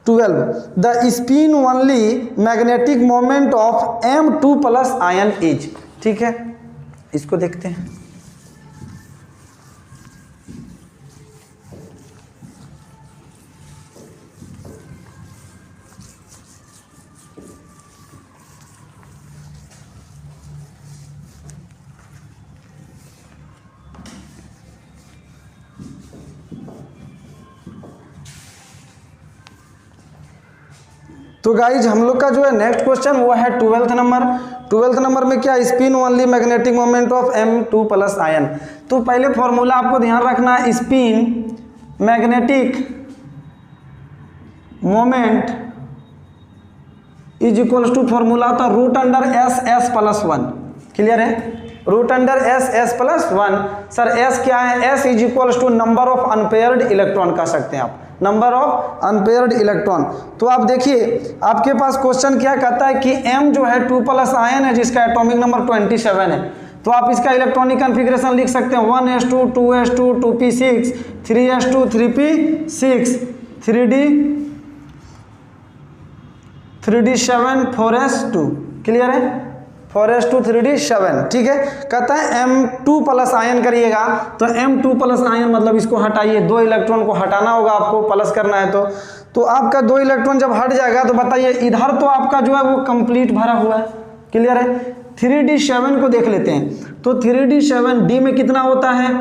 12, the spin only magnetic moment of M2+ ion is. ठीक है, इसको देखते हैं। तो गाइज हम लोग का जो है नेक्स्ट क्वेश्चन वो है 12th नंबर। 12th नंबर में क्या, spin only magnetic moment of M2+ ion. तो पहले फॉर्मूला आपको ध्यान रखना है, spin magnetic moment is equals to formula होता √S+1। क्लियर है, √S+1। सर S क्या है, S is equals to number of unpaired electron कह सकते हैं आप, नंबर ऑफ अनपेयर्ड इलेक्ट्रॉन। तो आप देखिए आपके पास क्वेश्चन क्या कहता है कि M जो है 2+ आयन है जिसका एटॉमिक नंबर 27 है। तो आप इसका इलेक्ट्रॉनिक कन्फिग्रेशन लिख सकते हैं 1s2 2s2 2p6 3s2 3p6 3d7 4s2। Clear है, 4s2 3d7। ठीक है, कहता है M2+ आयन करिएगा, तो M2+ आयन मतलब इसको हटाइए, 2 इलेक्ट्रॉन को हटाना होगा आपको, प्लस करना है तो आपका 2 इलेक्ट्रॉन जब हट जाएगा तो बताइए इधर तो आपका जो है वो कंप्लीट भरा हुआ है। क्लियर है। 3d7 को देख लेते हैं, तो 3d7 D में कितना होता है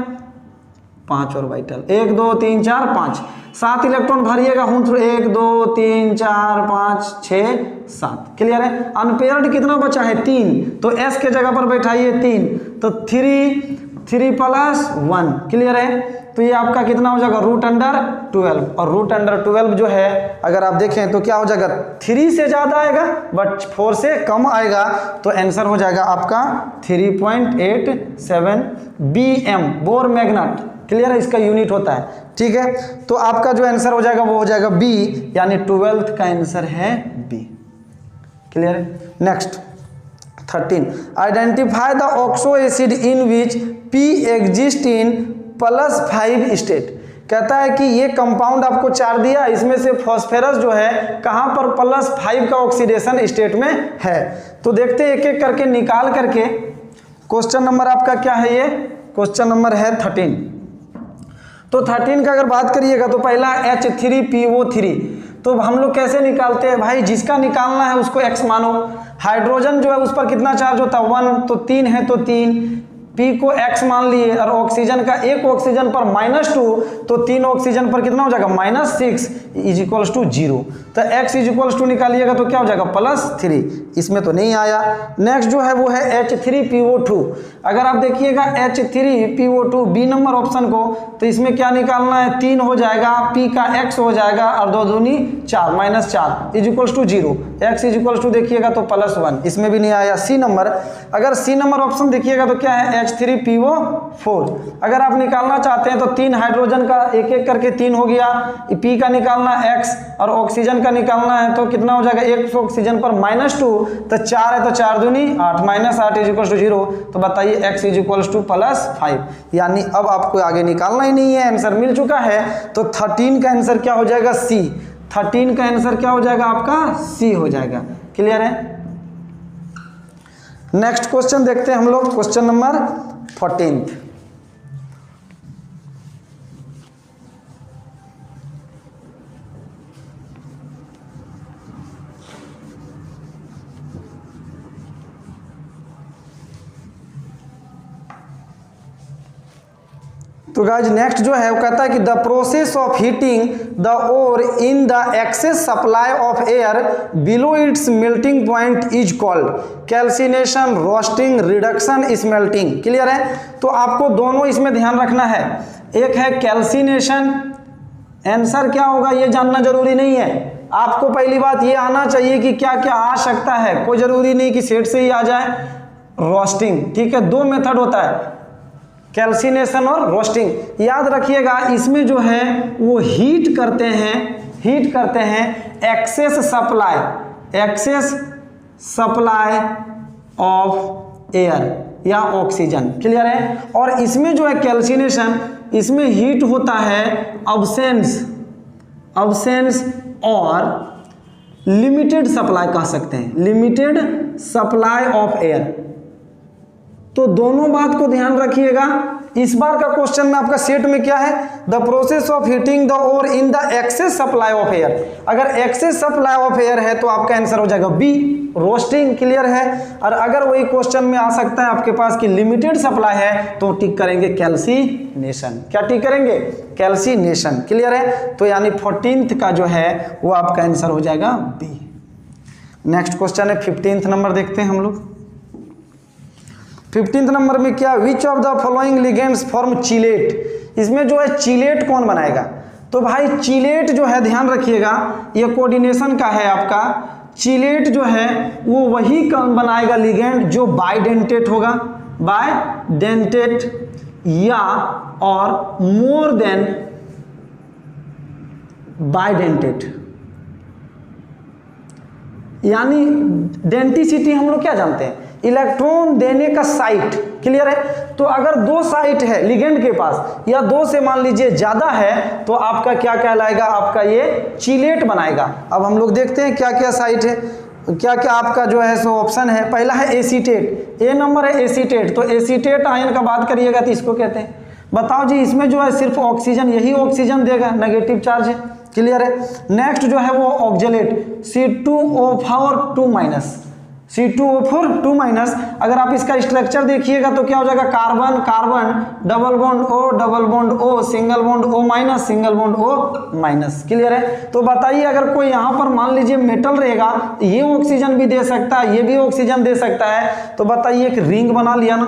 5 ऑर्बिटल, 1 2 3 4 5, 7 इलेक्ट्रॉन भरिएगा हूं, 1 2 3 4 5 6 7। क्लियर है। अनपेयर्ड कितना बचा है 3, तो S के जगह पर बैठाइए 3, तो 3+1। क्लियर है। तो ये आपका कितना हो जाएगा √12, और √12 जो है अगर आप देखें तो क्या हो जाएगा 3 से ज़्यादा आएगा बट 4 से कम आएगा, तो आंसर हो जाएगा आपका 3.87 BM बोर मैग्नेट। क्लियर है, इसका यूनिट होता है। ठीक है, तो आपका जो आंसर हो जाएगा वो हो जाएगा B, यानी 12th का आंसर है B। क्लियर है। Next 13, identify the oxo acid in which P exist in +5 state. कहता है कि ये कंपाउंड आपको 4 दिया, इसमें से फॉस्फेरस जो है कहां पर +5 का ऑक्सीडेशन स्टेट में है। तो देखते हैं एक एक करके निकाल करके। क्वेश्चन नंबर आपका क्या है, ये क्वेश्चन नंबर है 13। तो 13 का अगर बात करिएगा तो पहला H3PO3, तो हम लोग कैसे निकालते हैं भाई, जिसका निकालना है उसको X मानो। हाइड्रोजन जो है उस पर कितना चार्ज होता है 1, तो 3 है तो 3, P को X मान लिए, और ऑक्सीजन का एक ऑक्सीजन पर -2, तो 3 ऑक्सीजन पर कितना हो जाएगा -6 इज इक्वल्स टू 0। तो X इज इक्वल्स टू निकालिएगा तो क्या हो जाएगा +3, इसमें तो नहीं आया। नेक्स्ट जो है वो है H3PO2। अगर आप देखिएगा H3PO2 B नंबर ऑप्शन को, तो इसमें क्या निकालना है 3 हो जाएगा, P का X हो जाएगा और 2 दूनी 4 -4 is equals to 0। X is equals to देखिएगा तो +1, इसमें भी नहीं आया। C नंबर, अगर C नंबर ऑप्शन देखिएगा तो क्या है H3PO4। अगर आप निकालना चाहते हैं तो 3 हाइड्रोजन का एक एक करके 3 हो गया, P का निकालना X और ऑक्सीजन का निकालना है तो कितना हो जाएगा, एक ऑक्सीजन पर -2, तो 4 है तो 4 दूनी 8 -8 इज इक्वल्स टू 0। तो बताइए X इज इक्वल्स टू +5, यानी अब आपको आगे निकालना ही नहीं है, आंसर मिल चुका है। तो 13 का आंसर क्या हो जाएगा C। 13 का आंसर क्या हो जाएगा आपका C हो जाएगा। क्लियर है। नेक्स्ट क्वेश्चन देखते हैं हम लोग, क्वेश्चन नंबर 14। तो गाइज नेक्स्ट जो है वो कहता है कि the process of heating the ore in the excess supply of air below its melting point is called calcination, roasting, reduction, smelting. Clear है? तो आपको दोनों इसमें ध्यान रखना है। एक है कैल्सिनेशन, आंसर क्या होगा ये जानना जरूरी नहीं है। आपको पहली बात ये आना चाहिए कि क्या क्या आ सकता है, कोई जरूरी नहीं कि सेट से ही आ जाए। रोस्टिंग, ठीक है, दो मेथड होता है, कैल्सिनेशन और रोस्टिंग। याद रखिएगा इसमें जो है वो हीट करते हैं एक्सेस सप्लाई ऑफ एयर या ऑक्सीजन। क्लियर है? और इसमें जो है कैल्सिनेशन, इसमें हीट होता है अब्सेंस और लिमिटेड सप्लाई कह सकते हैं, लिमिटेड सप्लाई ऑफ एयर। तो दोनों बात को ध्यान रखिएगा। इस बार का क्वेश्चन में आपका सेट में क्या है, the process of heating the ore in the excess supply of air. अगर एक्सेस सप्लाई ऑफ एयर है तो आपका आंसर हो जाएगा बी, रोस्टिंग। क्लियर है? और अगर वही क्वेश्चन में आ सकता है आपके पास कि लिमिटेड सप्लाई है तो टिक करेंगे कैल्सिनेशन। क्या टिक करेंगे? कैल्सिनेशन। क्लियर है? तो यानी 14th का जो है वो आपका आंसर हो जाएगा बी। नेक्स्ट क्वेश्चन है 15th नंबर, देखते हैं हम लोग। 15th नंबर में क्या, विच of the following ligands form chelate. इसमें जो है चिलेट कौन बनाएगा? तो भाई चिलेट जो है ध्यान रखिएगा ये कोऑर्डिनेशन का है आपका। चिलेट जो है वो वही बनाएगा लिगेंड जो बाइडेंटेट होगा, बाइडेंटेट या और मोर देन बाइडेंटेट। यानी डेंटिसिटी हम लोग क्या जानते हैं, इलेक्ट्रॉन देने का साइट। क्लियर है? तो अगर दो साइट है लिगेंड के पास या दो से मान लीजिए ज्यादा है तो आपका क्या कहलाएगा, आपका ये चिलेट बनाएगा। अब हम लोग देखते हैं क्या क्या साइट है, क्या क्या आपका जो है सो ऑप्शन है। पहला है एसीटेट, ए नंबर है एसीटेट। तो एसीटेट आयन का बात करिएगा तो इसको कहते हैं। बताओ जी, इसमें जो है सिर्फ ऑक्सीजन, यही ऑक्सीजन देगा, नेगेटिव चार्ज है। क्लियर है? नेक्स्ट जो है वो ऑक्जेलेट, C2O4 2-, C2O4 2-। अगर आप इसका स्ट्रक्चर देखिएगा तो क्या हो जाएगा, carbon carbon, double bond O, single bond O-, single bond O-। Clear है? तो बताइए अगर कोई यहाँ पर मान लीजिए मेटल रहेगा, ये ऑक्सीजन भी दे सकता है, ये भी ऑक्सीजन दे सकता है, तो बताइए एक रिंग बना लिया ना।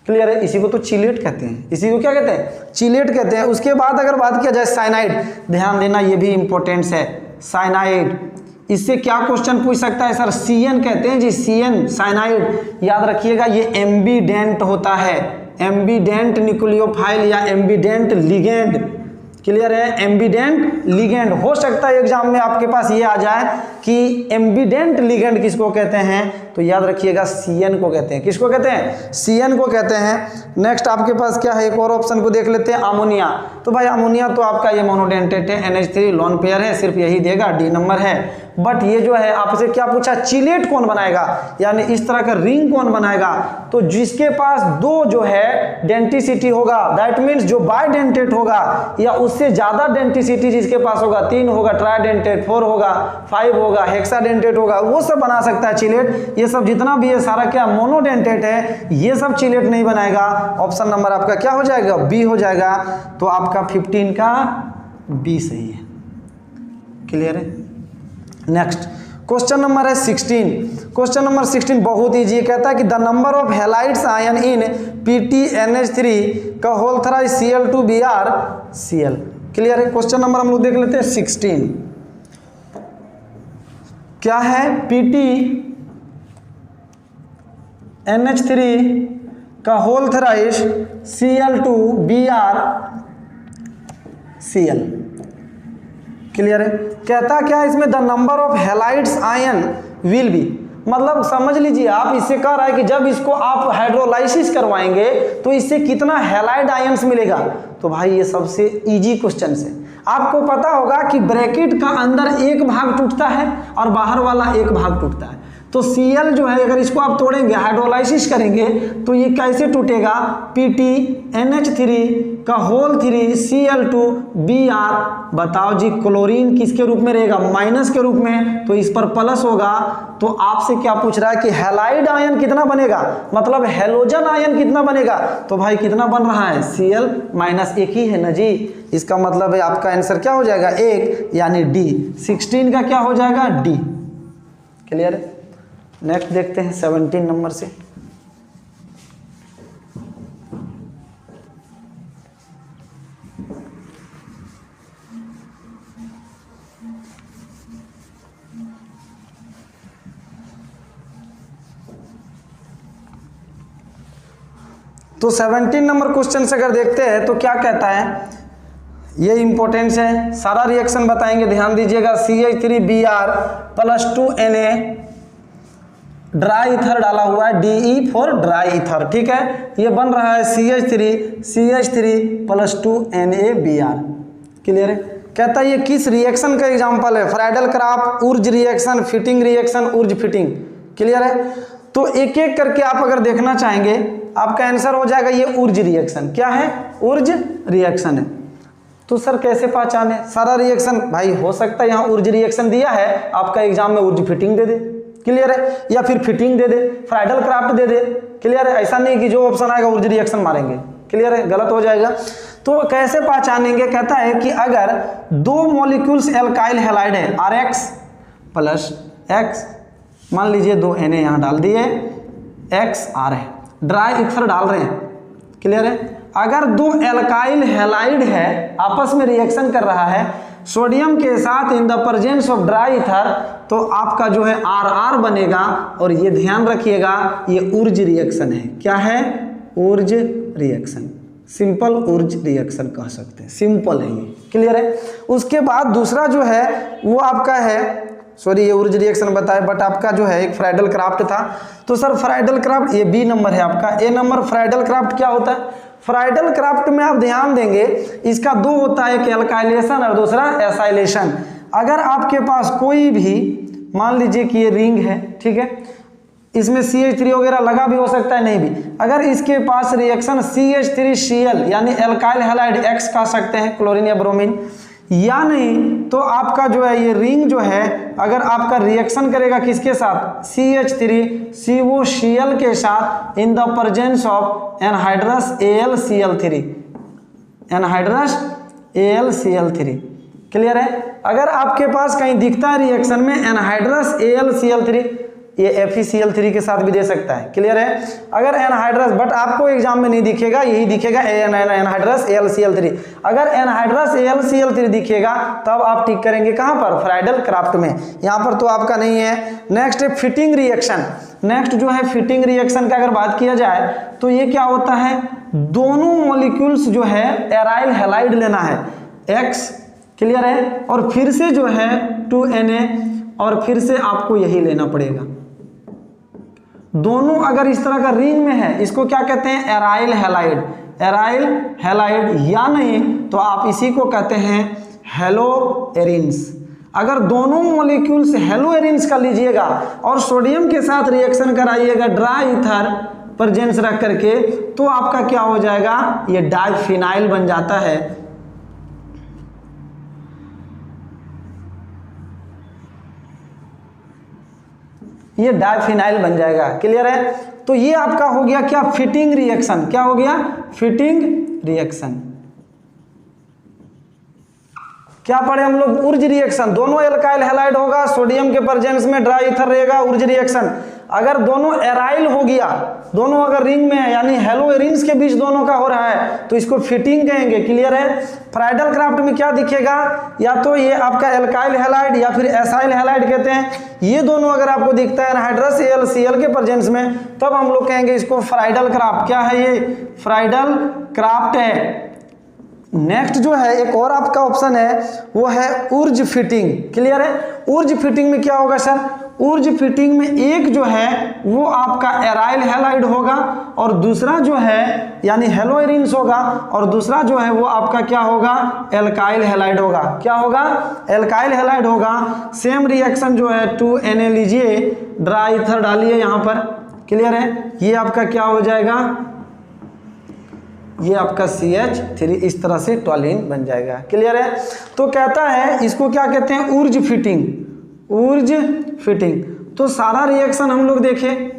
क्लियर है? इसी को तो चिलेट कहते हैं, इसी को क्या कहते हैं, चिलेट कहते हैं। उसके बाद अगर बात किया जाए साइनाइड, ध्यान देना ये भी इंपॉर्टेंस है, साइनाइड। इससे क्या क्वेश्चन पूछ सकता है सर, CN कहते हैं जी, CN साइनाइड। याद रखिएगा ये एम्बीडेंट होता है, एम्बीडेंट न्यूक्लियोफाइल या एम्बीडेंट लिगेंड। क्लियर है? एम्बीडेंट लिगेंड। हो सकता है एग्जाम में आपके पास ये आ जाए कि एम्बीडेंट लिगेंड किसको कहते हैं, तो याद रखिएगा CN को कहते हैं। किसको कहते हैं? CN को कहते हैं। नेक्स्ट आपके पास क्या है, एक और ऑप्शन को देख लेते हैं, अमोनिया। तो भाई अमोनिया तो आपका ये मोनोडेंटेट है, NH3 लोन पेयर है, सिर्फ यही देगा, D नंबर है। बट ये जो है आपसे क्या पूछा, चिलेट कौन बनाएगा, यानी इस तरह का रिंग कौन बनाएगा। तो जिसके पास दो जो है डेंटिसिटी होगा, दैट मीन्स जो बाइडेंटेट होगा, या उससे ज्यादा डेंटिसिटी जिसके पास होगा, 3 होगा ट्राइडेंटेट, 4 होगा, 5 होगा, हेक्साडेंटेट होगा, वो सब बना सकता है चिलेट। ये सब जितना भी है सारा क्या मोनोडेंटेट है, ये सब चिलेट नहीं बनाएगा। ऑप्शन नंबर आपका क्या हो जाएगा, बी हो जाएगा। तो आपका 15 का बी सही है। क्लियर है? नेक्स्ट क्वेश्चन नंबर है 16। क्वेश्चन नंबर 16 बहुत ईजी, कहता है कि the number of halides ion in PTNH3 का होल थराइज Cl2Br Cl। क्लियर है? क्वेश्चन नंबर हम लोग देख लेते हैं 16। क्या है, PTNH3 का होल थराइज Cl2Br Cl। क्लियर है? कहता क्या है इसमें, the number of halides ion will be, मतलब समझ लीजिए आप, इससे कह रहा है कि जब इसको आप हाइड्रोलाइसिस करवाएंगे तो इससे कितना हैलाइड आयंस मिलेगा। तो भाई ये सबसे इजी क्वेश्चन है। आपको पता होगा कि ब्रैकेट का अंदर एक भाग टूटता है और बाहर वाला एक भाग टूटता है। तो Cl जो है अगर इसको आप तोड़ेंगे, हाइड्रोलाइसिस करेंगे तो ये कैसे टूटेगा, PtNH3 का होल 3 Cl2Br। बताओ जी क्लोरीन किसके रूप में रहेगा, माइनस के रूप में, तो इस पर प्लस होगा। तो आपसे क्या पूछ रहा है कि हैलाइड आयन कितना बनेगा, मतलब हेलोजन आयन कितना बनेगा, तो भाई कितना बन रहा है, Cl माइनस एक ही है ना जी। इसका मतलब है आपका आंसर क्या हो जाएगा, 1 यानी D। 16 का क्या हो जाएगा, D। क्लियर है। नेक्स्ट देखते हैं 17 नंबर से। तो 17 नंबर क्वेश्चन से अगर देखते हैं तो क्या कहता है, ये इंपॉर्टेंस है, सारा रिएक्शन बताएंगे, ध्यान दीजिएगा। CH3Br plus 2Na, dry ether डाला हुआ है, De फॉर ड्राई ईथर, ठीक है। ये बन रहा है CH3 प्लस 2NaBr। क्लियर है। कहता है ये किस रिएक्शन का एग्जाम्पल है, फ्राइडल क्राफ्ट, उर्ज रिएक्शन, फिटिंग रिएक्शन, उर्ज फिटिंग। क्लियर है। तो एक एक करके आप अगर देखना चाहेंगे आपका आंसर हो जाएगा ये उर्ज रिएक्शन। क्या है, उर्ज रिएक्शन है। तो सर कैसे पहचाने, सारा रिएक्शन भाई हो सकता है यहाँ उर्ज रिएक्शन दिया है, आपका एग्जाम में उर्ज फिटिंग दे दे। क्लियर है। या फिर फिटिंग दे दे, फ्राइडल क्राफ्ट दे दे। क्लियर है। ऐसा नहीं कि जो ऑप्शन आएगा उर्ज रिएक्शन मारेंगे। क्लियर है, गलत हो जाएगा। तो कैसे पहचानेंगे, कहता है कि अगर दो मॉलिक्यूल्स एल्काइल हैलाइड है, RX प्लस X, मान लीजिए 2 Na यहाँ डाल दिए, XR है, ड्राई ईथर डाल रहे हैं। क्लियर है। अगर दो एल्काइल हैलाइड है, आपस में रिएक्शन कर रहा है सोडियम के साथ in the presence of dry ether, तो आपका जो है RR बनेगा। और ये ध्यान रखिएगा ये उर्ज रिएक्शन है। क्या है, उर्ज रिएक्शन, सिंपल उर्ज रिएक्शन कह सकते हैं, सिंपल है ये। क्लियर है। उसके बाद दूसरा जो है वो आपका है, सॉरी ये उर्ज रिएक्शन बताए, बट आपका जो है एक फ्राइडल क्राफ्ट था। तो सर फ्राइडल क्राफ्ट, ये B नंबर है आपका। A नंबर फ्राइडल क्राफ्ट क्या होता है, फ्राइडल क्राफ्ट में आप ध्यान देंगे इसका दो होता है, एक एल्काइलेशन और दूसरा एसाइलेशन। अगर आपके पास कोई भी, मान लीजिए कि ये रिंग है, ठीक है, इसमें CH3 वगैरह लगा भी हो सकता है, नहीं भी, अगर इसके पास रिएक्शन CH3Cl यानी एल्काइल हैलाइड X कह सकते हैं, क्लोरीन या ब्रोमीन, या नहीं तो आपका जो है ये रिंग जो है अगर आपका रिएक्शन करेगा किसके साथ, CH3COCl के साथ in the presence of anhydrous AlCl3, anhydrous AlCl3। Clear है। अगर आपके पास कहीं दिखता है रिएक्शन में एनहाइड्रस AlCl3, ये FeCl3 के साथ भी दे सकता है। क्लियर है। अगर एनहाइड्रस, बट आपको एग्जाम में नहीं दिखेगा, यही दिखेगा एनहाइड्रस AlCl3। अगर एनहाइड्रस AlCl3 दिखेगा तब आप टिक करेंगे कहाँ पर, फ्राइडल क्राफ्ट में। यहाँ पर तो आपका नहीं है। नेक्स्ट है फिटिंग रिएक्शन। नेक्स्ट जो है फिटिंग रिएक्शन का अगर बात किया जाए तो ये क्या होता है, दोनों मॉलिक्यूल्स जो है एराइल हैलाइड लेना है, X। क्लियर है। और फिर से जो है 2Na, और फिर से आपको यही लेना पड़ेगा। दोनों अगर इस तरह का रिंग में है, इसको क्या कहते हैं, एराइल हैलाइड, एराइल हैलाइड, या नहीं तो आप इसी को कहते हैं हेलो एरिन्स। अगर दोनों मॉलिक्यूल्स हेलो एरिन्स का लीजिएगा और सोडियम के साथ रिएक्शन कराइएगा ड्राई ईथर प्रेजेंस रख करके, तो आपका क्या हो जाएगा, ये डाइफिनाइल बन जाता है। ये डाइफिनाइल बन जाएगा। क्लियर है। तो ये आपका हो गया क्या, फिटिंग रिएक्शन। क्या हो गया, फिटिंग रिएक्शन। क्या पढ़े हम लोग, उर्ज रिएक्शन। दोनों एल्काइल हैलाइड होगा, सोडियम के प्रेजेंस में ड्राई ईथर रहेगा, उर्ज रिएक्शन। अगर दोनों एराइल हो गया, दोनों अगर रिंग में है यानी हेलो एरिन्स के बीच दोनों का हो रहा है, तो इसको फिटिंग कहेंगे। क्लियर है। फ्राइडल क्राफ्ट में क्या दिखेगा, या तो ये आपका एल्काइल हैलाइड या फिर एसाइल हैलाइड कहते हैं। ये दोनों अगर आपको दिखता है एनहाइड्रस AlCl के प्रेजेंस में, तब हम लोग कहेंगे इसको फ्राइडल क्राफ्ट। क्या है ये, फ्राइडल क्राफ्ट है। नेक्स्ट जो है एक और आपका ऑप्शन है वो है उर्ज फिटिंग। क्लियर है। उर्ज फिटिंग में क्या होगा सर, ऊर्ज फिटिंग में एक जो है वो आपका एराइल हैलाइड होगा और दूसरा जो है यानी हेलोएरिन्स होगा और दूसरा जो है वो आपका क्या होगा, एल्काइल हैलाइड होगा। क्या होगा, एल्काइल हैलाइड होगा। सेम रिएक्शन जो है 2Na लीजिए, ड्राई ईथर डालिए यहाँ पर, क्लियर है। ये आपका क्या हो जाएगा, ये आपका CH3 इस तरह से टॉलिन बन जाएगा, क्लियर है। तो कहता है इसको क्या कहते हैं, ऊर्ज फिटिंग, ऊर्ज फिटिंग। तो सारा रिएक्शन हम लोग देखें,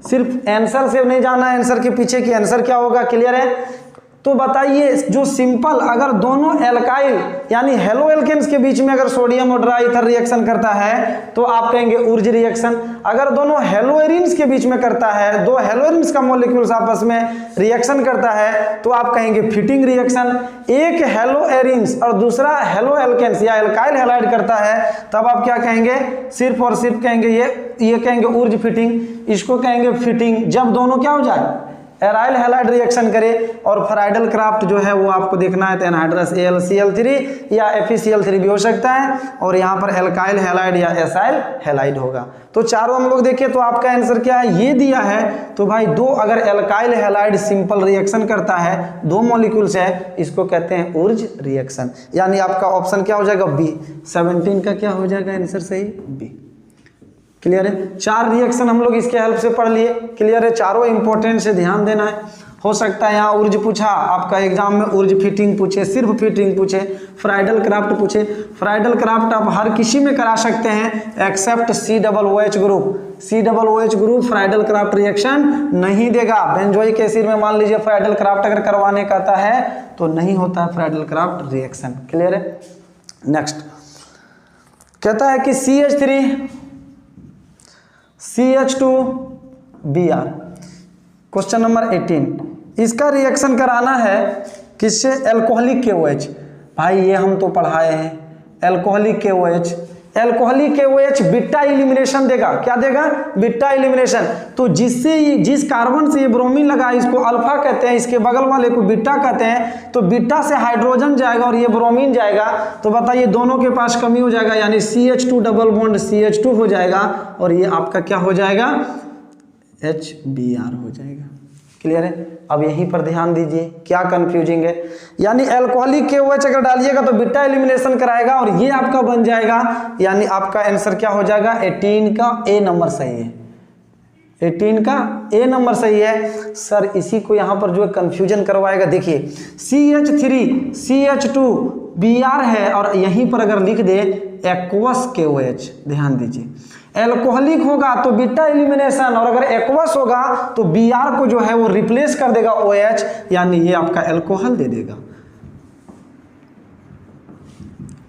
सिर्फ आंसर से नहीं जाना, आंसर के पीछे की आंसर क्या होगा, क्लियर है। तो बताइए जो सिंपल अगर दोनों एल्काइल यानी हेलो एल्केन्स के बीच में अगर सोडियम और ड्राई ईथर रिएक्शन करता है तो आप कहेंगे ऊर्ज रिएक्शन। अगर दोनों हेलोएरिन्स के बीच में करता है, दो हेलोएरिन्स का मॉलिक्यूल्स आपस में रिएक्शन करता है तो आप कहेंगे फिटिंग रिएक्शन। एक हेलोएरिन्स और दूसरा हेलो एल्केन्स या एल्काइल हैलाइड करता है तब आप क्या कहेंगे, सिर्फ और सिर्फ कहेंगे ये कहेंगे ऊर्ज फिटिंग, इसको कहेंगे फिटिंग। जब दोनों क्या हो जाए, एराइल हैलाइड रिएक्शन करे और फ्राइडल क्राफ्ट जो है वो आपको देखना है तो एनहाइड्रस AlCl3 या FeCl3 भी हो सकता है और यहाँ पर एल्काइल हैलाइड या एसाइल हैलाइड होगा। तो चारों हम लोग देखें तो आपका आंसर क्या है, ये दिया है। तो भाई दो अगर एल्काइल हैलाइड सिंपल रिएक्शन करता है, दो मॉलिक्यूल्स है, इसको कहते हैं ऊर्ज रिएक्शन। यानी आपका ऑप्शन क्या हो जाएगा, बी। 17 का क्या हो जाएगा आंसर सही, बी, क्लियर है। चार रिएक्शन हम लोग इसके हेल्प से पढ़ लिए, क्लियर है। चारों इंपॉर्टेंट से ध्यान देना है। हो सकता है यहाँ ऊर्ज पूछा, आपका एग्जाम में ऊर्ज फिटिंग पूछे, सिर्फ फिटिंग पूछे, फ्राइडल क्राफ्ट पूछे। फ्राइडल क्राफ्ट आप हर किसी में करा सकते हैं except COOH group. COOH group Friedel Craft reaction नहीं देगा। बेंजोइक एसिड में मान लीजिए फ्राइडल क्राफ्ट अगर करवाने का आता है तो नहीं होता है फ्राइडल क्राफ्ट रिएक्शन, क्लियर है। नेक्स्ट कहता है कि CH2Br, क्वेश्चन नंबर 18, इसका रिएक्शन कराना है किससे, एल्कोहलिक KOH। भाई ये हम तो पढ़ाए हैं, alcoholic KOH। Alcoholic KOH beta elimination देगा, क्या देगा, बीटा इलिमिनेशन। तो जिस कार्बन से ये ब्रोमीन लगा इसको अल्फा कहते हैं, इसके बगल वाले को बीटा कहते हैं। तो बीटा से हाइड्रोजन जाएगा और ये ब्रोमीन जाएगा, तो बताइए दोनों के पास कमी हो जाएगा यानी CH2 डबल बॉन्ड CH2 हो जाएगा और ये आपका क्या हो जाएगा, HBr हो जाएगा, क्लियर है। अब यहीं पर ध्यान दीजिए, क्या कंफ्यूजिंग है। यानी एल्कोहलिक KOH अगर डालिएगा तो बीटा एलिमिनेशन कराएगा और ये आपका बन जाएगा, यानी आपका आंसर क्या हो जाएगा, 18 का A नंबर सही है। 18 का A नंबर सही है। सर इसी को यहाँ पर जो कंफ्यूजन करवाएगा, देखिए CH3 CH2Br है और यहीं पर अगर लिख दे एक्वस KOH, ध्यान दीजिए एल्कोहलिक होगा तो बीटा एलिमिनेशन और अगर एक्वस होगा तो Br को जो है वो रिप्लेस कर देगा OH, यानी ये आपका एल्कोहल दे देगा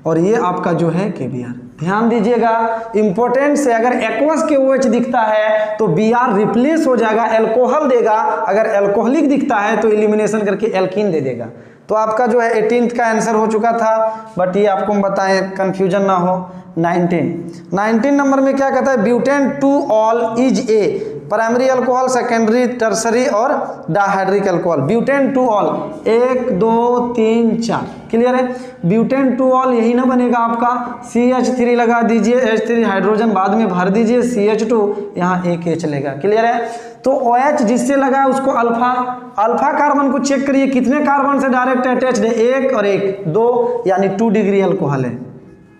और ये आपका जो है KBr। ध्यान दीजिएगा इंपॉर्टेंट से, अगर एक्वस KOH दिखता है तो Br रिप्लेस हो जाएगा, एल्कोहल देगा। अगर एल्कोहलिक दिखता है तो एलिमिनेशन करके एल्कीन दे देगा। तो आपका जो है 18th का आंसर हो चुका था, बट ये आपको हम बताएं कंफ्यूजन ना हो। 19 नंबर में क्या कहता है, butan two ol is a primary alcohol, secondary, tertiary और dihydric alcohol. Butan two ol 1 2 3 4, clear है। ब्यूटेन टू ऑल यही ना बनेगा आपका, CH3 लगा दीजिए, H3 हाइड्रोजन बाद में भर दीजिए, CH2 यहाँ एक H चलेगा, क्लियर है। तो OH जिससे लगा उसको अल्फा कार्बन को चेक करिए कितने कार्बन से डायरेक्ट अटैच्ड है, 1 और 1 2, यानी 2 डिग्री अल्कोहल है,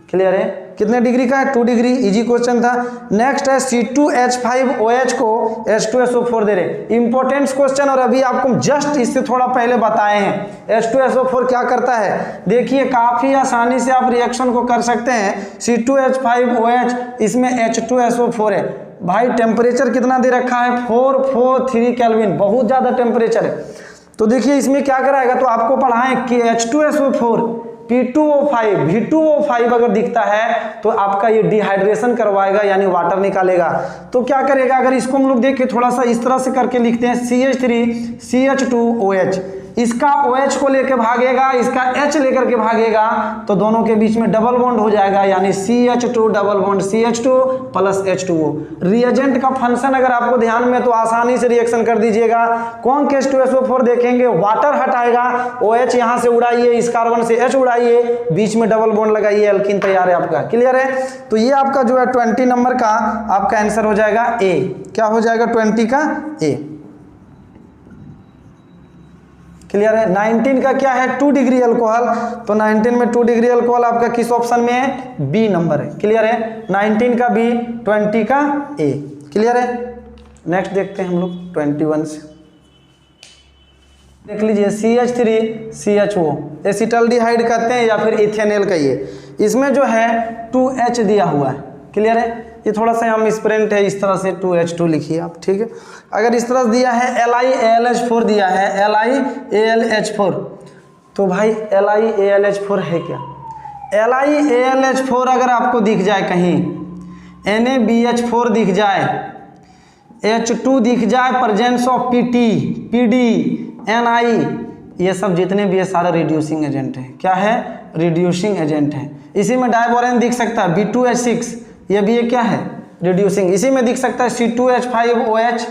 क्लियर है। कितने डिग्री का है, 2 डिग्री, इजी क्वेश्चन था। नेक्स्ट है C2H5OH को H2SO4 दे रहे, इंपॉर्टेंट क्वेश्चन और अभी आपको जस्ट इससे थोड़ा पहले बताए हैं। H2SO4 क्या करता है, देखिए काफी आसानी से आप रिएक्शन को कर सकते हैं। C2H5OH इसमें H2SO4 है, भाई टेम्परेचर कितना दे रखा है, 443 केल्विन, बहुत ज़्यादा टेम्परेचर है। तो देखिए इसमें क्या कराएगा, तो आपको पढ़ाएं कि H2SO4 P2O5 V2O5 अगर दिखता है तो आपका ये डिहाइड्रेशन करवाएगा यानी वाटर निकालेगा। तो क्या करेगा, अगर इसको हम लोग देखें थोड़ा सा इस तरह से करके लिखते हैं CH3 CH2OH, इसका OH को लेके भागेगा, इसका H लेकर के भागेगा, तो दोनों के बीच में डबल बॉन्ड हो जाएगा, यानी CH2 double bond CH2 plus H2O। Reagent का फंक्शन अगर आपको ध्यान में तो आसानी से रिएक्शन कर दीजिएगा। कौन H2SO4 देखेंगे, वाटर हटाएगा, OH यहाँ से उड़ाइए, इस कार्बन से H उड़ाइए, बीच में डबल बॉन्ड लगाइए, एल्कीन तैयार है आपका। क्लियर है? तो ये आपका जो है 20 नंबर का आपका आंसर हो जाएगा A। क्या हो जाएगा 20 का A। क्लियर है? 19 का क्या है, 2 डिग्री अल्कोहल, तो 19 में 2 डिग्री अल्कोहल आपका किस ऑप्शन में है, बी नंबर है। क्लियर है? 19 का बी, 20 का ए। क्लियर है? नेक्स्ट देखते हैं हम लोग 21 से। देख लीजिए CH3CHO एसिटल्डिहाइड कहते हैं या फिर इथेनॉल कहिए। इसमें जो है 2H दिया हुआ है। क्लियर है? ये थोड़ा सा हम स्प्रेंट है, इस तरह से 2H2 लिखिए आप। ठीक है? अगर इस तरह दिया है LiAlH4 दिया है, LiAlH4, तो भाई LiAlH4 है क्या? LiAlH4 अगर आपको दिख जाए कहीं, NaBH4 दिख जाए, H2 दिख जाए, presence of PT, PD, Ni, ये सब जितने भी ये सारे रिड्यूसिंग एजेंट है। क्या है? रिड्यूसिंग एजेंट है। इसी में डायबोरेन दिख सकता है, B2H6, ये भी ये क्या है? रिड्यूसिंग। इसी में दिख सकता है C2H5OH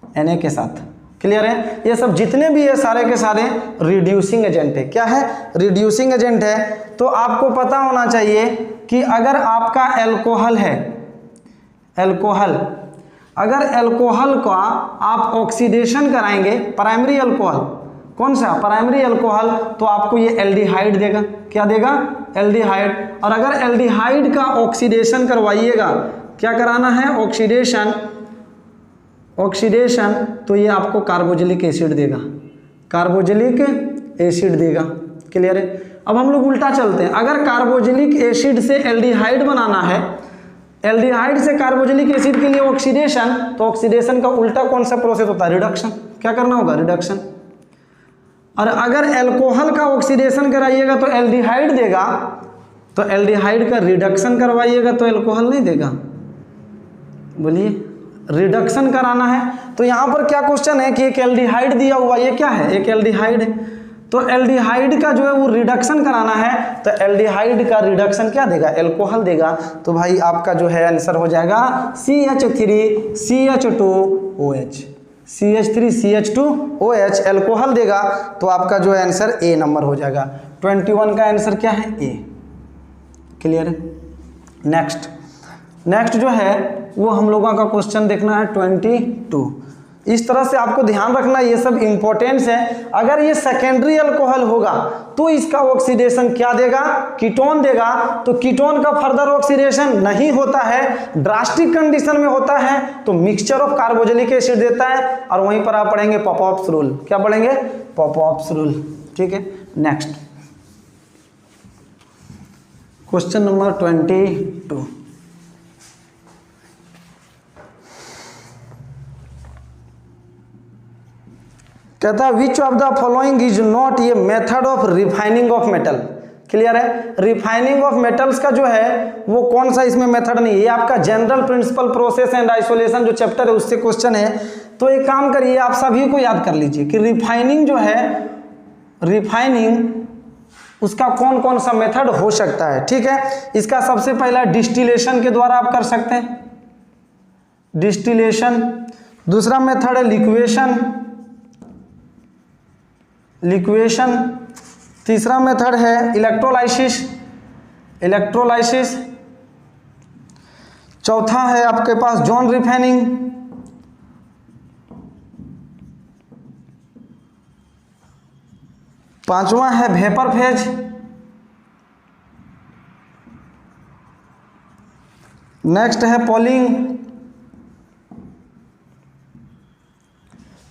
Na के साथ। क्लियर है? ये सब जितने भी है सारे के सारे रिड्यूसिंग एजेंट है। क्या है? रिड्यूसिंग एजेंट है। तो आपको पता होना चाहिए कि अगर आपका एल्कोहल है, एल्कोहल, अगर एल्कोहल का आप ऑक्सीडेशन कराएंगे, प्राइमरी अल्कोहल, कौन सा? प्राइमरी अल्कोहल, तो आपको ये एल्डिहाइड देगा। क्या देगा? एल्डिहाइड। और अगर एल्डिहाइड का ऑक्सीडेशन करवाइएगा, क्या कराना है? ऑक्सीडेशन, ऑक्सीडेशन, तो ये आपको कार्बोक्सिलिक एसिड देगा, कार्बोक्सिलिक एसिड देगा। क्लियर है? अब हम लोग उल्टा चलते हैं। अगर कार्बोक्सिलिक एसिड से एल्डिहाइड बनाना है, एल्डिहाइड से कार्बोक्सिलिक एसिड के लिए ऑक्सीडेशन, तो ऑक्सीडेशन का उल्टा कौन सा प्रोसेस होता है? रिडक्शन। क्या करना होगा? रिडक्शन। और अगर एल्कोहल का ऑक्सीडेशन कराइएगा तो एल्डिहाइड देगा, तो एल्डिहाइड का रिडक्शन करवाइएगा तो एल्कोहल नहीं देगा। बोलिए, रिडक्शन कराना है। तो यहाँ पर क्या क्वेश्चन है कि एक एल्डिहाइड दिया हुआ, ये क्या है? एक एल्डिहाइड है। तो एल्डिहाइड का जो है वो रिडक्शन कराना है, तो एल्डिहाइड का रिडक्शन क्या देगा? एल्कोहल देगा। तो भाई आपका जो है आंसर हो जाएगा CH3CH2OH, CH3CH2OH एल्कोहल देगा, तो आपका जो है आंसर ए नंबर हो जाएगा। 21 का आंसर क्या है? ए। क्लियर है? नेक्स्ट जो है वो हम लोगों का क्वेश्चन देखना है 22। इस तरह से आपको ध्यान रखना, ये सब इंपॉर्टेंस है। अगर ये सेकेंडरी अल्कोहल होगा तो इसका ऑक्सीडेशन क्या देगा? कीटोन देगा। तो कीटोन का फर्दर ऑक्सीडेशन नहीं होता है, ड्रास्टिक कंडीशन में होता है तो मिक्सचर ऑफ कार्बोक्सिलिक एसिड देता है। और वहीं पर आप पढ़ेंगे पॉपऑफ्स रूल। क्या पढ़ेंगे? Popoff's rule. ठीक है? Next question number 22। कहता है which of the following is not ये method of refining of metal. Clear है? रिफाइनिंग ऑफ मेटल्स का जो है वो कौन सा इसमें मेथड नहीं है। ये आपका general principle process and isolation जो चैप्टर है उससे क्वेश्चन है। तो एक काम करिए, आप सभी को याद कर लीजिए कि रिफाइनिंग जो है, रिफाइनिंग उसका कौन कौन सा मेथड हो सकता है। ठीक है? इसका सबसे पहला डिस्टिलेशन के द्वारा आप कर सकते हैं, डिस्टिलेशन। दूसरा मेथड है लिक्वेशन, लिक्वेशन। तीसरा मेथड है इलेक्ट्रोलाइसिस, इलेक्ट्रोलाइसिस। चौथा है आपके पास जॉन रिफाइनिंग। पांचवा है वेपर फेज। नेक्स्ट है पॉलिंग।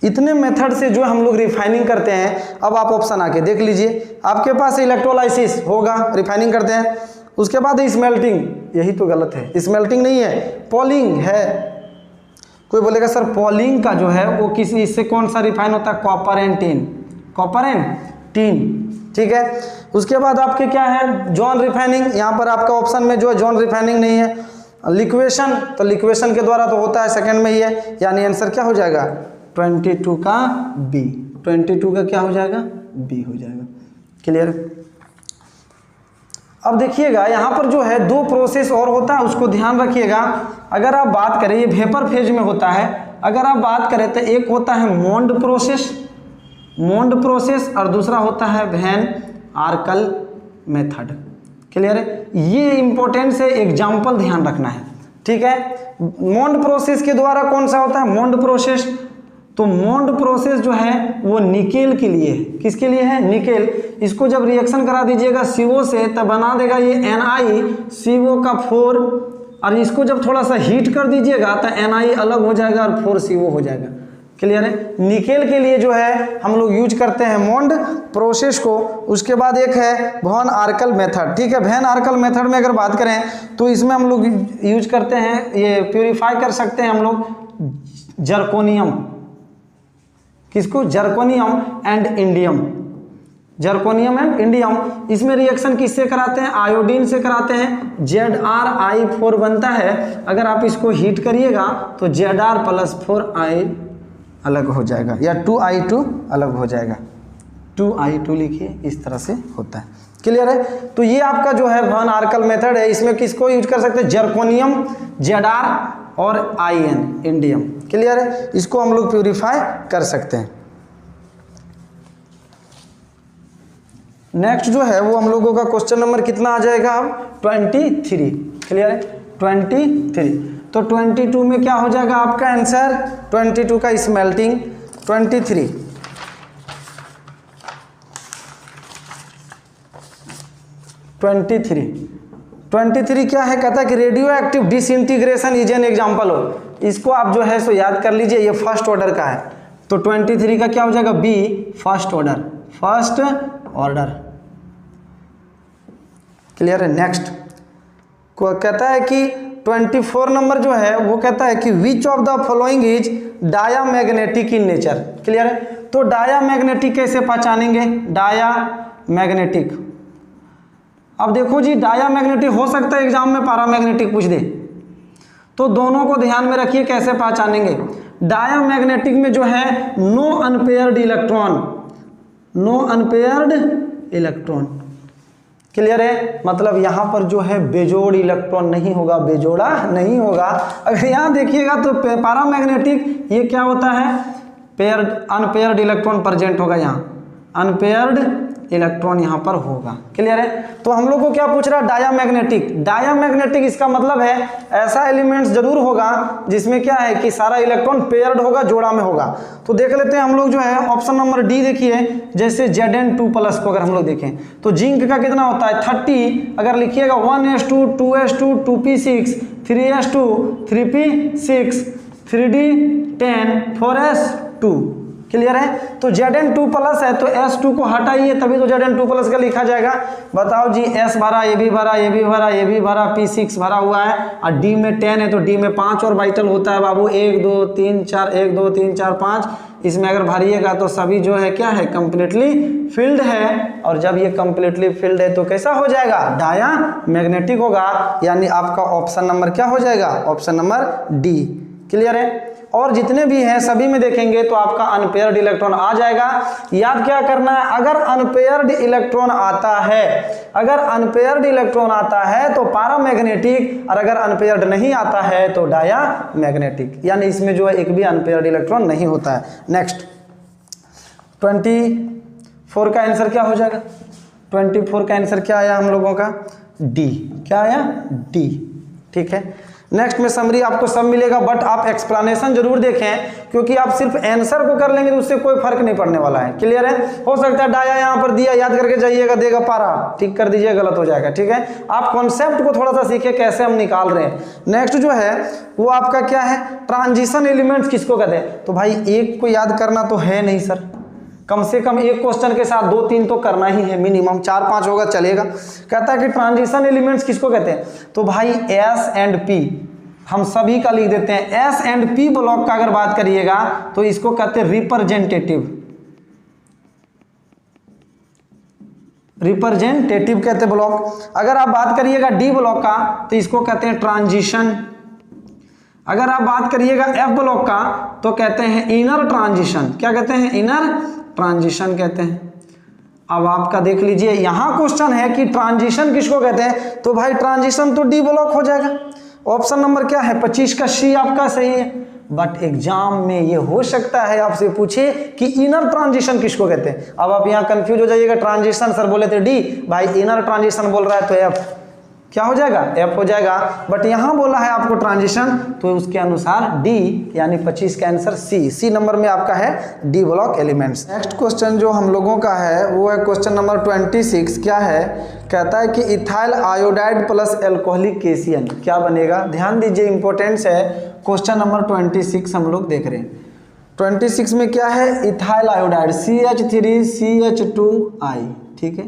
इतने मेथड से जो हम लोग रिफाइनिंग करते हैं। अब आप ऑप्शन आके देख लीजिए, आपके पास इलेक्ट्रोलाइसिस होगा, रिफाइनिंग करते हैं। उसके बाद स्मेल्टिंग, यही तो गलत है, स्मेल्टिंग नहीं है, पॉलिंग है। कोई बोलेगा सर पॉलिंग का जो है वो किसी, इससे कौन सा रिफाइन होता है? Copper and tin, copper and tin. ठीक है? उसके बाद आपके क्या है? John refining. यहाँ पर आपका ऑप्शन में जो है जॉन रिफाइनिंग नहीं है। लिक्वेशन, तो लिक्वेशन के द्वारा तो होता है, सेकंड में ही है, यानी आंसर क्या हो जाएगा? 22 का बी। 22 का क्या हो जाएगा, बी हो जाएगा। क्लियर। अब देखिएगा यहाँ पर जो है दो प्रोसेस और होता है, उसको ध्यान रखिएगा। अगर आप बात करें, ये वेपर फेज में होता है। अगर आप बात करें तो एक होता है मोंड प्रोसेस और दूसरा होता है वैन आर्कल मेथड। क्लियर है। ये इंपॉर्टेंट है, एग्जाम्पल ध्यान रखना है, ठीक है। मोंड प्रोसेस के द्वारा कौन सा होता है, मोंड प्रोसेस। तो मोंड प्रोसेस जो है वो निकेल के लिए है। किसके लिए है, निकेल। इसको जब रिएक्शन करा दीजिएगा CO से तब बना देगा ये NiCO का 4, और इसको जब थोड़ा सा हीट कर दीजिएगा तो Ni अलग हो जाएगा और 4CO हो जाएगा। क्लियर है। निकेल के लिए जो है हम लोग यूज करते हैं मोंड प्रोसेस को। उसके बाद एक है वैन आर्कल मेथड, ठीक है। वैन आर्कल मेथड में अगर बात करें तो इसमें हम लोग यूज करते हैं, ये प्योरीफाई कर सकते हैं हम लोग जर्कोनियम। किसको, zirconium and indium. Zirconium and indium. इसमें रिएक्शन किससे कराते हैं, आयोडीन से कराते हैं। ZrI4 बनता है। अगर आप इसको हीट करिएगा तो Zr+4I अलग हो जाएगा, या 2I2 अलग हो जाएगा। 2I2 लिखिए, इस तरह से होता है। क्लियर है। तो ये आपका जो है वैन आर्कल मेथड है। इसमें किसको यूज कर सकते हैं, जर्कोनियम, Zr और IN इंडियम। क्लियर है। इसको हम लोग प्यूरिफाई कर सकते हैं। नेक्स्ट जो है वो हम लोगों का क्वेश्चन नंबर कितना आ जाएगा, अब 23। क्लियर है, 23। तो 22 में क्या हो जाएगा आपका आंसर, 22 का स्मेल्टिंग। 23 क्या है, कहता है कि radio active disintegration is an example हो। इसको आप जो है सो याद कर लीजिए, ये फर्स्ट ऑर्डर का है। तो 23 का क्या हो जाएगा, बी, फर्स्ट ऑर्डर। क्लियर है। नेक्स्ट को कहता है कि 24 नंबर जो है वो कहता है कि विच of the following is diamagnetic in nature. Clear है। तो डायामैग्नेटिक कैसे पहचानेंगे, डायामैग्नेटिक। अब देखो जी, डायामैग्नेटिक हो सकता है एग्जाम में पैरामैग्नेटिक पूछ दे, तो दोनों को ध्यान में रखिए कैसे पहचानेंगे। डायामैग्नेटिक में जो है नो अनपेयर्ड इलेक्ट्रॉन। क्लियर है। मतलब यहाँ पर जो है बेजोड़ इलेक्ट्रॉन नहीं होगा, बेजोड़ा नहीं होगा। अगर यहाँ देखिएगा तो पैरामैग्नेटिक ये क्या होता है, अनपेयर्ड इलेक्ट्रॉन प्रेजेंट होगा, यहाँ अनपेयर्ड इलेक्ट्रॉन यहाँ पर होगा। क्लियर है। तो हम लोग को क्या पूछ रहा है, डायामैग्नेटिक। इसका मतलब है ऐसा एलिमेंट्स जरूर होगा जिसमें क्या है कि सारा इलेक्ट्रॉन पेयर्ड होगा, जोड़ा में होगा। तो देख लेते हैं हम लोग जो है ऑप्शन नंबर डी देखिए, जैसे Zn2+ को अगर हम लोग देखें तो जिंक का कितना होता है 30। अगर लिखिएगा 1s2 2s2 2p6 3s2 3p6 3d10 4s2। Clear है। तो Zn2+ है तो S2 को हटाइए तभी तो Zn2+ का लिखा जाएगा। बताओ जी, S भरा, ये भी भरा, ये भी भरा, ये भी भरा, P6 भरा हुआ है और D में 10 है तो D में 5 और वाइटल होता है बाबू, 1 2 3 4 1 2 3 4 5। इसमें अगर भरिएगा तो सभी जो है क्या है, कंप्लीटली फिल्ड है। और जब ये कंप्लीटली फिल्ड है तो कैसा हो जाएगा, डायामैग्नेटिक होगा। यानी आपका ऑप्शन नंबर क्या हो जाएगा, ऑप्शन नंबर डी। क्लियर है। और जितने भी हैं सभी में देखेंगे तो आपका अनपेयर्ड इलेक्ट्रॉन आ जाएगा। याद क्या करना है, अगर अनपेयर्ड इलेक्ट्रॉन आता है तो पैरामैग्नेटिक, और अगर अनपेयर्ड नहीं आता है तो डायामैग्नेटिक। यानी इसमें जो है एक भी अनपेयर्ड इलेक्ट्रॉन नहीं होता है। नेक्स्ट 24 का आंसर क्या हो जाएगा, 24 का आंसर क्या आया हम लोगों का, डी। क्या आया, डी। ठीक है। नेक्स्ट में समरी आपको सब मिलेगा, बट आप एक्सप्लेनेशन जरूर देखें, क्योंकि आप सिर्फ आंसर को कर लेंगे तो उससे कोई फर्क नहीं पड़ने वाला है। क्लियर है। हो सकता है डाया यहाँ पर दिया, याद करके जाइएगा, देगा पारा, ठीक कर दीजिए, गलत हो जाएगा। ठीक है। आप कॉन्सेप्ट को थोड़ा सा सीखे कैसे हम निकाल रहे हैं। नेक्स्ट जो है वो आपका क्या है, ट्रांजिशन एलिमेंट्स किसको कहते हैं। तो भाई एक को याद करना तो है नहीं सर, कम से कम एक क्वेश्चन के साथ 2-3 तो करना ही है, मिनिमम 4-5 होगा चलेगा। कहता है कि ट्रांजिशन एलिमेंट्स किसको कहते हैं, तो भाई एस एंड पी हम सभी का लिख देते हैं। एस एंड पी ब्लॉक का अगर बात करिएगा तो इसको कहते हैं रिप्रेजेंटेटिव कहते हैं ब्लॉक। अगर आप बात करिएगा डी ब्लॉक का तो इसको कहते हैं ट्रांजिशन। अगर आप बात करिएगा एफ ब्लॉक का तो कहते हैं इनर ट्रांजिशन। क्या कहते हैं, इनर ट्रांजिशन कहते हैं। अब आपका देख लीजिए यहाँ क्वेश्चन है कि ट्रांजिशन किसको कहते हैं, तो भाई ट्रांजिशन तो डी ब्लॉक हो जाएगा। ऑप्शन नंबर क्या है 25 का सी आपका सही है। बट एग्जाम में ये हो सकता है आपसे पूछे कि इनर ट्रांजिशन किसको कहते हैं। अब आप यहाँ कंफ्यूज हो जाइएगा, ट्रांजिशन सर बोले थे डी, भाई इनर ट्रांजिशन बोल रहा है तो एफ क्या हो जाएगा, एफ हो जाएगा। बट यहाँ बोला है आपको ट्रांजिशन, तो उसके अनुसार डी यानी 25 का आंसर सी नंबर में आपका है D block elements. Next question जो हम लोगों का है वो है क्वेश्चन नंबर 26। क्या है, कहता है कि ethyl iodide plus alcoholic KCN क्या बनेगा। ध्यान दीजिए इंपॉर्टेंस है क्वेश्चन नंबर 26 हम लोग देख रहे हैं। 26 में क्या है, इथाइल आयोडाइड CH3CH2I, ठीक है,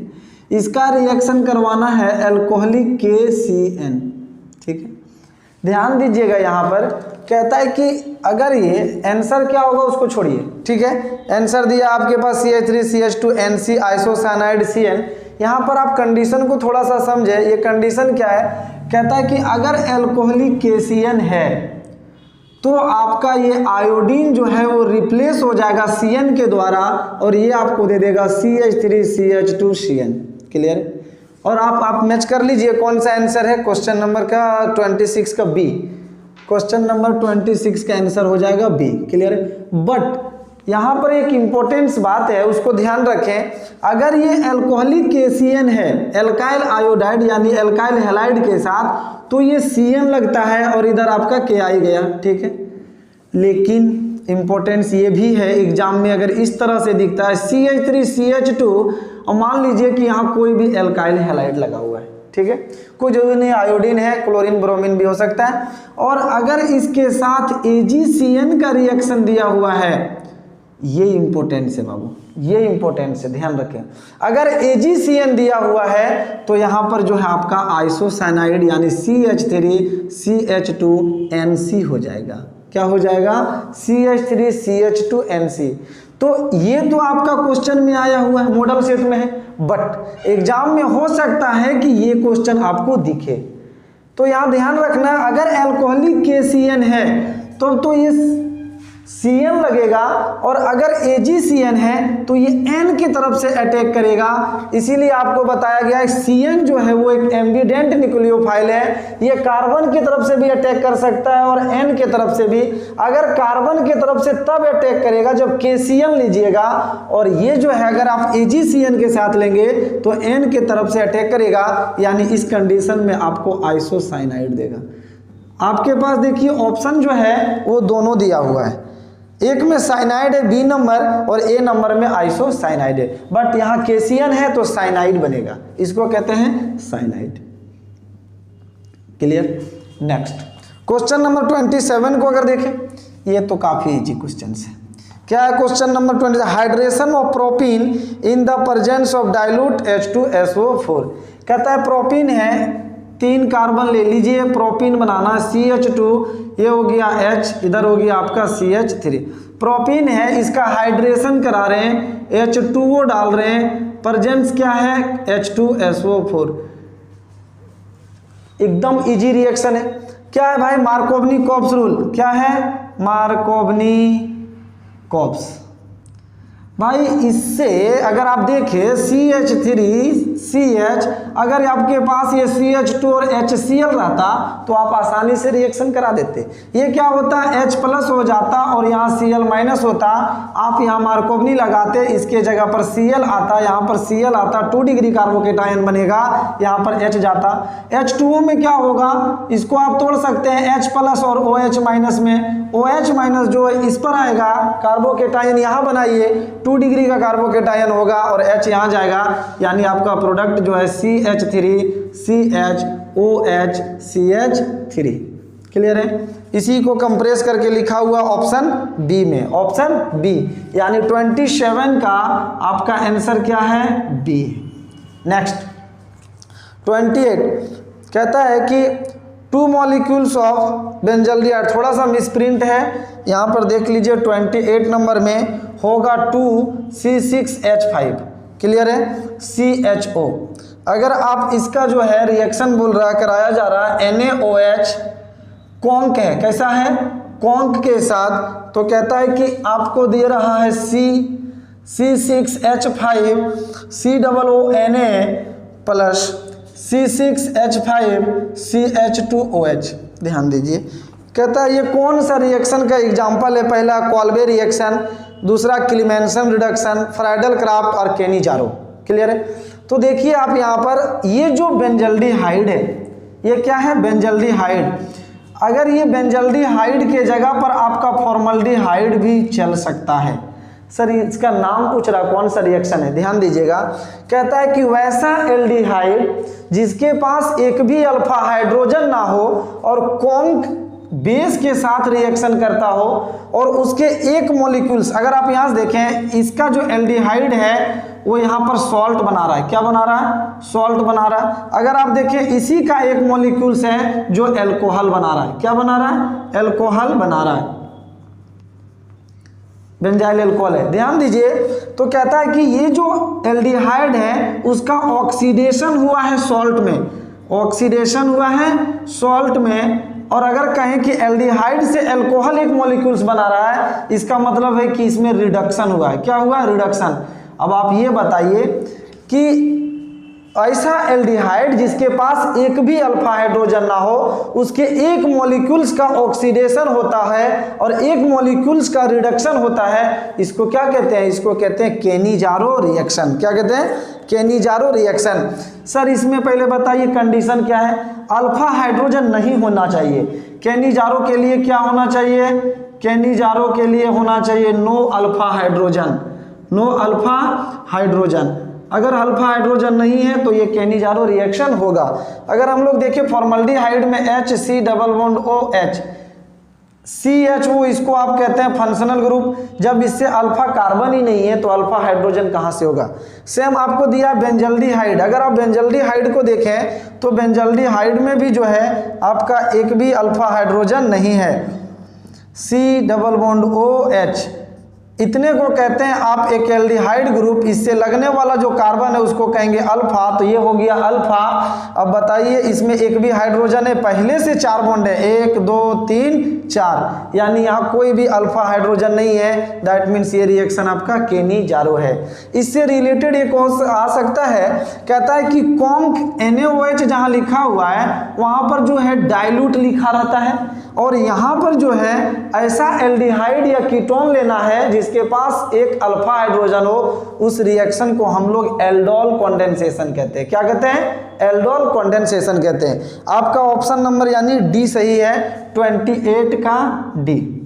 इसका रिएक्शन करवाना है एल्कोहलिक KCN, ठीक है। ध्यान दीजिएगा यहाँ पर कहता है कि अगर ये आंसर क्या होगा उसको छोड़िए, ठीक है। आंसर दिया आपके पास CH3CH2NC आइसोसाइनाइड CN। यहाँ पर आप कंडीशन को थोड़ा सा समझे, ये कंडीशन क्या है, कहता है कि अगर एल्कोहलिक KCN है तो आपका ये आयोडीन जो है वो रिप्लेस हो जाएगा CN के द्वारा और ये आपको दे देगा CH3CH2CN। क्लियर। और आप मैच कर लीजिए कौन सा आंसर है क्वेश्चन नंबर का 26 का बी। क्वेश्चन नंबर 26 का आंसर हो जाएगा बी। क्लियर। बट यहाँ पर एक इंपॉर्टेंस बात है उसको ध्यान रखें, अगर ये एल्कोहलिक KCN है एल्काइल आयोडाइड यानी एल्काइल हैलाइड के साथ, तो ये CN लगता है और इधर आपका KI गया, ठीक है। लेकिन इंपॉर्टेंस ये भी है एग्जाम में अगर इस तरह से दिखता है CH3CH2 और मान लीजिए कि यहाँ कोई भी एल्काइल हैलाइड लगा हुआ है, ठीक है, कोई जरूरी नहीं आयोडीन है, क्लोरीन ब्रोमीन भी हो सकता है। और अगर इसके साथ AgCN का रिएक्शन दिया हुआ है, ये इंपॉर्टेंस है बाबू, ये इंपॉर्टेंस है, ध्यान रखें। अगर AgCN दिया हुआ है तो यहाँ पर जो है आपका आइसोसाइनाइड यानी CH3CH2NC हो जाएगा। क्या हो जाएगा, CH3CH2NC। तो ये तो आपका क्वेश्चन में आया हुआ है, मॉडल सेट में है, बट एग्जाम में हो सकता है कि ये क्वेश्चन आपको दिखे। तो यहाँ ध्यान रखना, अगर एल्कोहलिक KCN है तो ये CN लगेगा और अगर AgCN है तो ये N की तरफ से अटैक करेगा। इसीलिए आपको बताया गया है CN जो है वो एक एम्बिडेंट न्यूक्लियोफाइल है, ये कार्बन की तरफ से भी अटैक कर सकता है और N की तरफ से भी। अगर कार्बन की तरफ से तब अटैक करेगा जब KCN लीजिएगा, और ये जो है अगर आप AgCN के साथ लेंगे तो N की तरफ से अटैक करेगा, यानी इस कंडीशन में आपको आइसोसाइनाइड देगा। आपके पास देखिए ऑप्शन जो है वो दोनों दिया हुआ है, एक में साइनाइड है B नंबर और A नंबर में आइसोसाइनाइड है, बट यहाँ KCN है तो साइनाइड बनेगा, इसको कहते हैं cyanide. Clear. Next question number 27 को अगर देखें, ये तो काफी इजी क्वेश्चन है। क्या है question number 20, hydration of propene in the presence of dilute H2SO4। कहता है प्रोपीन है, 3 कार्बन ले लीजिए, प्रोपीन बनाना CH2, ये हो गया H, इधर हो गया आपका CH3। प्रोपीन है, इसका हाइड्रेशन करा रहे हैं, H2O डाल रहे हैं, प्रेजेंस क्या है H2SO4। एकदम इजी रिएक्शन है। क्या है भाई, मार्कोवनी-कोप्स रूल। क्या है, मार्कोवनी-कोप्स। भाई इससे अगर आप देखें CH3CH, अगर आपके पास ये CH2 और HCl रहता तो आप आसानी से रिएक्शन करा देते। ये क्या होता, H प्लस हो जाता और यहाँ Cl माइनस होता, आप यहाँ मार्कोवनी लगाते, इसके जगह पर Cl आता, यहाँ पर Cl आता, 2 डिग्री कार्बोकेटायन बनेगा, यहाँ पर H जाता। H2O में क्या होगा, इसको आप तोड़ सकते हैं H प्लस और OH माइनस में, OH माइनस जो है इस पर आएगा, कार्बोकेटायन यहाँ बनाइए, 2 डिग्री का कार्बोकेटायन होगा और H यहाँ जाएगा, यानी आपका प्रोडक्ट जो है CH3CHOHCH3। क्लियर है। इसी को कंप्रेस करके लिखा हुआ ऑप्शन बी में, ऑप्शन बी, यानी 27 का आपका आंसर क्या है, बी। नेक्स्ट 28 कहता है कि 2 मॉलिक्यूल्स ऑफ बेंजल्डिहाइड, थोड़ा सा मिसप्रिंट है यहाँ पर देख लीजिए, 28 नंबर में होगा 2C6H5। क्लियर है, CHO। अगर आप इसका जो है रिएक्शन बोल रहा है, कराया जा रहा है NaOH कॉन्क है, कैसा है, कॉन्क के साथ, तो कहता है कि आपको दे रहा है C, C6H5COONA प्लस C6H5CH2OH। ध्यान दीजिए, कहता है ये कौन सा रिएक्शन का एग्जाम्पल है? पहला कॉल्बे रिएक्शन, दूसरा क्लीमेंसन रिडक्शन, फ्राइडल क्राफ्ट और केनी-जारो। क्लियर है? तो देखिए आप यहाँ पर ये जो बेंजल्डिहाइड है, ये क्या है? बेंजल्डिहाइड। अगर ये बेंजल्डिहाइड के जगह पर आपका फॉर्मल्डिहाइड भी चल सकता है। सर इसका नाम पूछ रहा, कौन सा रिएक्शन है? ध्यान दीजिएगा, कहता है कि वैसा एल्डिहाइड जिसके पास एक भी अल्फा हाइड्रोजन ना हो और कॉन्क बेस के साथ रिएक्शन करता हो और उसके एक मॉलिक्यूल्स, अगर आप यहाँ से देखें इसका जो एल्डिहाइड है वो यहाँ पर सॉल्ट बना रहा है। क्या बना रहा है? सॉल्ट बना रहा है। अगर आप देखें इसी का एक मॉलिक्यूल्स है जो एल्कोहल बना रहा है। क्या बना रहा है? एल्कोहल बना रहा है, बेंजाइल एल्कोहल है। ध्यान दीजिए, तो कहता है कि ये जो एल्डिहाइड है उसका ऑक्सीडेशन हुआ है सॉल्ट में, ऑक्सीडेशन हुआ है सॉल्ट में। और अगर कहें कि एल्डिहाइड से एल्कोहल एक मॉलिक्यूल्स बना रहा है, इसका मतलब है कि इसमें रिडक्शन हुआ है। क्या हुआ? रिडक्शन। अब आप ये बताइए कि ऐसा एल्डिहाइड जिसके पास एक भी अल्फा हाइड्रोजन ना हो, उसके एक मॉलिक्यूल्स का ऑक्सीडेशन होता है और एक मॉलिक्यूल्स का रिडक्शन होता है, इसको क्या कहते हैं? इसको कहते हैं केनी-जारो रिएक्शन। क्या कहते हैं? केनी-जारो रिएक्शन। सर इसमें पहले बताइए कंडीशन क्या है? अल्फा हाइड्रोजन नहीं होना चाहिए। केनी-जारो के लिए क्या होना चाहिए? केनी-जारो के लिए होना चाहिए no alpha hydrogen, no alpha hydrogen. अगर अल्फा हाइड्रोजन नहीं है तो ये केनी-जारो रिएक्शन होगा। अगर हम लोग देखें फॉर्मल्डिहाइड में HC+OH, CHO इसको आप कहते हैं फंक्शनल ग्रुप। जब इससे अल्फा कार्बन ही नहीं है तो अल्फा हाइड्रोजन कहाँ से होगा? सेम आपको दिया बेंजल्डिहाइड। अगर आप बेंजल्डिहाइड को देखें तो बेंजल्डिहाइड में भी जो है आपका एक भी अल्फा हाइड्रोजन नहीं है, C+OH। इतने को कहते हैं आप एक एल्डिहाइड ग्रुप। इससे लगने वाला जो कार्बन है उसको कहेंगे अल्फा, तो ये हो गया अल्फा। अब बताइए इसमें एक भी हाइड्रोजन है, पहले से 4 बॉन्ड है, 1 2 3 4, यानी यहाँ कोई भी अल्फा हाइड्रोजन नहीं है। दैट मीन्स ये रिएक्शन आपका केनी-जारो है। इससे रिलेटेड एक और आ सकता है, कहता है कि कॉन्क NaOH जहाँ लिखा हुआ है वहाँ पर जो है डाइल्यूट लिखा रहता है, और यहाँ पर जो है ऐसा एल्डिहाइड या कीटोन लेना है जिसके पास एक अल्फा हाइड्रोजन हो। उस रिएक्शन को हम लोग एल्डोल कंडेंसेशन कहते हैं। क्या कहते हैं? एल्डोल कंडेंसेशन कहते हैं। आपका ऑप्शन नंबर यानी डी सही है, 28 का डी।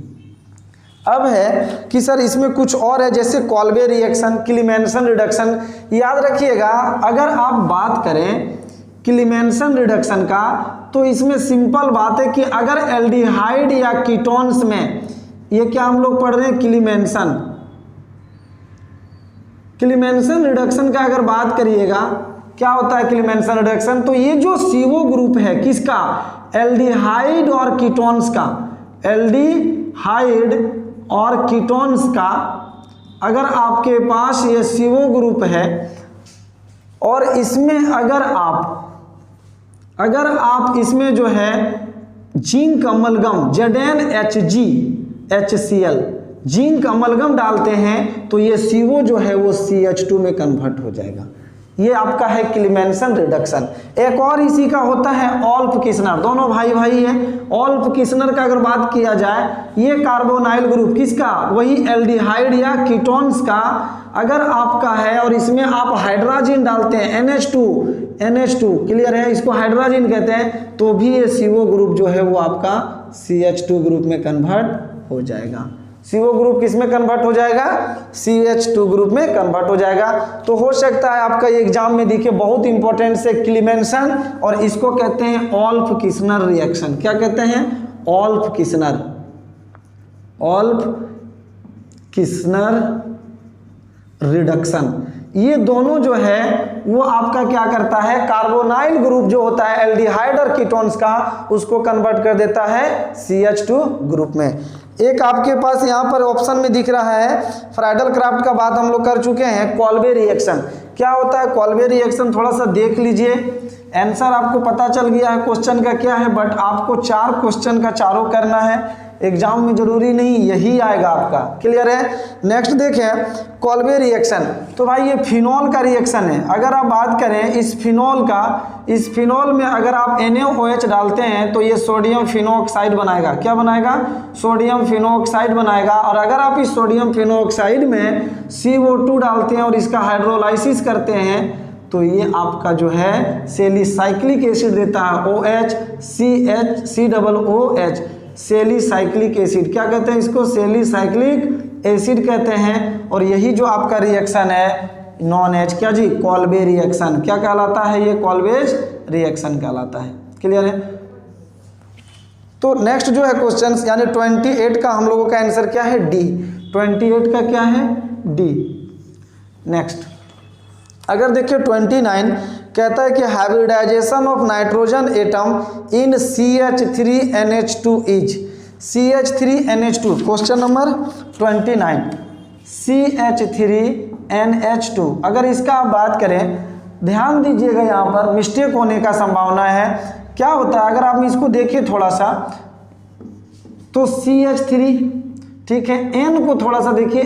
अब है कि सर इसमें कुछ और है, जैसे कॉल्बे रिएक्शन, क्लीमेंसन रिडक्शन। याद रखिएगा, अगर आप बात करें क्लीमेंसन रिडक्शन का तो इसमें सिंपल बात है कि अगर एल्डिहाइड या कीटोन्स में, ये क्या हम लोग पढ़ रहे हैं? क्लीमेंसन। क्लीमेंसन रिडक्शन का अगर बात करिएगा, क्या होता है क्लीमेंसन रिडक्शन? तो ये जो CO ग्रुप है किसका? एल्डिहाइड और कीटोन्स का, एल्डिहाइड और कीटोन्स का। अगर आपके पास ये CO ग्रुप है और इसमें अगर आप इसमें जो है zinc amalgam ZnHgHCl zinc amalgam डालते हैं तो ये CO जो है वो CH2 में कन्वर्ट हो जाएगा। ये आपका है क्लीमेंसन रिडक्शन। एक और इसी का होता है ऑल्फ किस्नर। दोनों भाई भाई है। ऑल्फ किस्नर का अगर बात किया जाए, ये कार्बोनाइल ग्रुप किसका? वही एल्डिहाइड या कीटोन्स का अगर आपका है और इसमें आप हाइड्रोजन डालते हैं NH2 क्लियर है, इसको हाइड्रोजन कहते हैं, तो भी ये CO ग्रुप जो है वो आपका CH2 ग्रुप में कन्वर्ट हो जाएगा। CO ग्रुप किस में कन्वर्ट हो जाएगा? CH2 ग्रुप में कन्वर्ट हो जाएगा। तो हो सकता है आपका ये एग्जाम में दिखे, बहुत इंपॉर्टेंट से क्लीमेंसन, और इसको कहते हैं ऑल्फ किस्नर रिएक्शन। क्या कहते हैं? ऑल्फ किस्नर, ऑल्फ किस्नर रिडक्शन। ये दोनों जो है वो आपका क्या करता है? कार्बोनाइल ग्रुप जो होता है एल्डिहाइड और कीटोन्स का, उसको कन्वर्ट कर देता है CH2 ग्रुप में। एक आपके पास यहाँ पर ऑप्शन में दिख रहा है, फ्राइडल क्राफ्ट का बात हम लोग कर चुके हैं। कॉल्बे रिएक्शन क्या होता है? कॉल्बे रिएक्शन थोड़ा सा देख लीजिए, आंसर आपको पता चल गया है क्वेश्चन का क्या है, बट आपको 4 क्वेश्चन का चारों करना है। एग्जाम में जरूरी नहीं यही आएगा आपका, क्लियर है। नेक्स्ट देखें कॉल्बे रिएक्शन, तो भाई ये फिनॉल का रिएक्शन है। अगर आप बात करें इस फिनॉल का, इस फिनॉल में अगर आप NaOH डालते हैं तो ये सोडियम फिनोऑक्साइड बनाएगा। क्या बनाएगा? सोडियम फिनोऑक्साइड बनाएगा। और अगर आप इस सोडियम फिनोऑक्साइड में CO2 डालते हैं और इसका हाइड्रोलाइसिस करते हैं तो ये आपका जो है सेलिसाइक्लिक एसिड देता है, OHCH सेलिसाइक्लिक एसिड। क्या कहते हैं इसको? सेलिसाइक्लिक एसिड कहते हैं। और यही जो आपका रिएक्शन है नॉन एच, क्या जी? Kolbe reaction. क्या कहलाता है ये? कॉल्बेज रिएक्शन कहलाता है, क्लियर है। तो नेक्स्ट जो है क्वेश्चन यानी 28 का हम लोगों का आंसर क्या है? डी। 28 का क्या है? डी। नेक्स्ट अगर देखिए 29 कहता है कि hybridisation of nitrogen atom in CH3NH2 is CH3NH2। Question number 29 CH3NH2। अगर इसका आप बात करें, ध्यान दीजिएगा यहाँ पर मिस्टेक होने का संभावना है। क्या होता है अगर आप इसको देखिए थोड़ा सा, तो CH3 ठीक है, N को थोड़ा सा देखिए,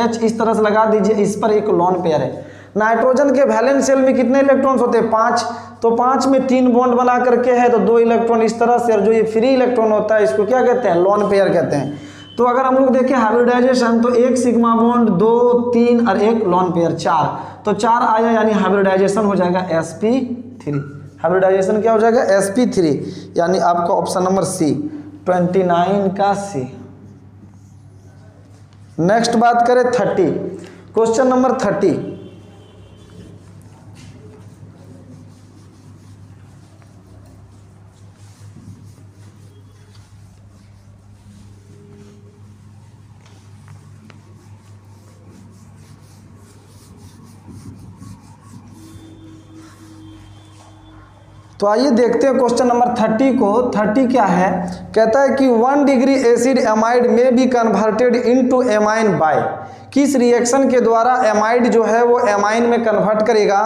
H इस तरह से लगा दीजिए, इस पर एक लोन पेयर है। नाइट्रोजन के वैलेंस शेल में कितने इलेक्ट्रॉन्स होते हैं? 5। तो 5 में 3 बॉन्ड बना करके है तो 2 इलेक्ट्रॉन इस तरह से, और जो ये फ्री इलेक्ट्रॉन होता है इसको क्या कहते हैं? लोन पेयर कहते हैं। तो अगर हम लोग देखें हाइब्रिडाइजेशन तो 1 सिग्मा बॉन्ड, 2, 3 और 1 लोन पेयर 4। तो 4 आया यानी हाइब्रिडाइजेशन हो जाएगा sp3। हाइब्रिडाइजेशन क्या हो जाएगा? sp3, यानी आपका ऑप्शन नंबर सी 29 का सी। नेक्स्ट बात करें 30, क्वेश्चन नंबर 30। तो आइए देखते हैं क्वेश्चन नंबर 30 को। 30 क्या है? कहता है कि 1 degree acid amide may be converted into amine by. किस रिएक्शन के द्वारा एमाइड जो है वो एमाइन में कन्वर्ट करेगा?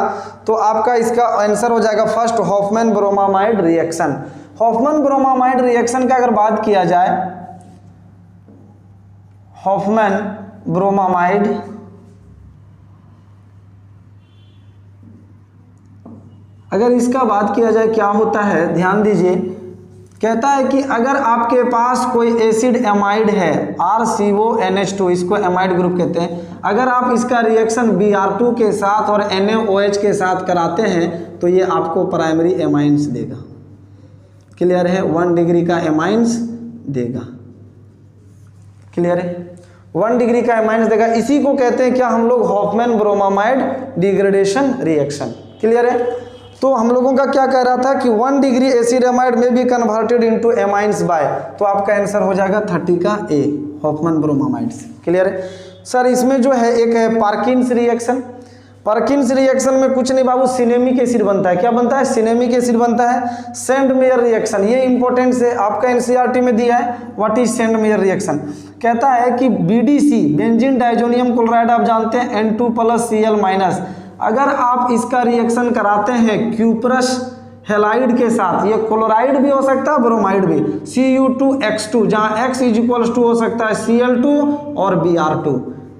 तो आपका इसका आंसर हो जाएगा first, Hofmann bromamide reaction. Hofmann bromamide reaction का अगर बात किया जाए, हॉफमैन ब्रोमामाइड अगर इसका बात किया जाए क्या होता है, ध्यान दीजिए। कहता है कि अगर आपके पास कोई एसिड एमाइड है RCONH2, इसको एमाइड ग्रुप कहते हैं, अगर आप इसका रिएक्शन Br2 के साथ और NaOH के साथ कराते हैं तो ये आपको प्राइमरी एमाइंस देगा, क्लियर है। 1 डिग्री का एमाइंस देगा, क्लियर है। 1 डिग्री का एमाइंस देगा। इसी को कहते हैं क्या हम लोग? Hofmann bromamide degradation reaction, clear है। तो हम लोगों का क्या कह रहा था कि 1 degree acid amide may be converted into amines by, तो आपका आंसर हो जाएगा 30 का ए, हॉफमैन ब्रोमामाइड्स, क्लियर है। सर इसमें जो है एक है पार्किंस रिएक्शन। पार्किंस रिएक्शन में कुछ नहीं बाबू, सिनेमिक एसिड बनता है। क्या बनता है? सिनेमिक एसिड बनता है। सेंड मेयर रिएक्शन, ये इंपॉर्टेंट से आपका NCERT में दिया है। What is send mayor reaction? कहता है कि BDC बेंजीन डाइजोनियम क्लोराइड आप जानते हैं N2+Cl-, अगर आप इसका रिएक्शन कराते हैं क्यूप्रस हेलाइड के साथ, ये क्लोराइड भी हो सकता है ब्रोमाइड भी, Cu2X2, जहाँ X = हो सकता है Cl2 और Br2,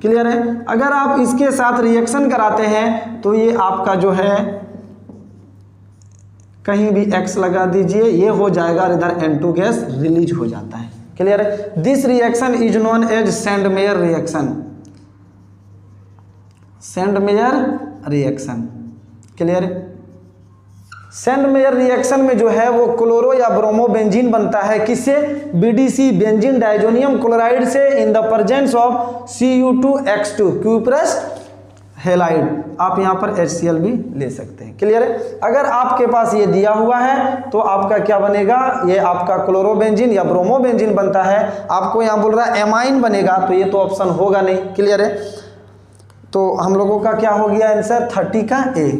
क्लियर है। अगर आप इसके साथ रिएक्शन कराते हैं तो ये आपका जो है कहीं भी X लगा दीजिए, ये हो जाएगा, इधर N2 गैस रिलीज हो जाता है, क्लियर है। This reaction is known as Sandmeyer reaction, Sandmeyer reaction, clear है। सेंड मेयर रिएक्शन में जो है वो क्लोरो या ब्रोमो बेंजीन बनता है, किससे? BDC बेंजीन डाइजोनियम क्लोराइड से in the presence of Cu2X2 cuprous halide. आप यहाँ पर HCl भी ले सकते हैं, क्लियर है। अगर आपके पास ये दिया हुआ है तो आपका क्या बनेगा? ये आपका क्लोरोबेंजीन या ब्रोमोबेंजीन बनता है। आपको यहाँ बोल रहा है एमाइन बनेगा, तो ये तो ऑप्शन होगा नहीं, क्लियर है। तो हम लोगों का क्या हो गया आंसर? 30 का ए,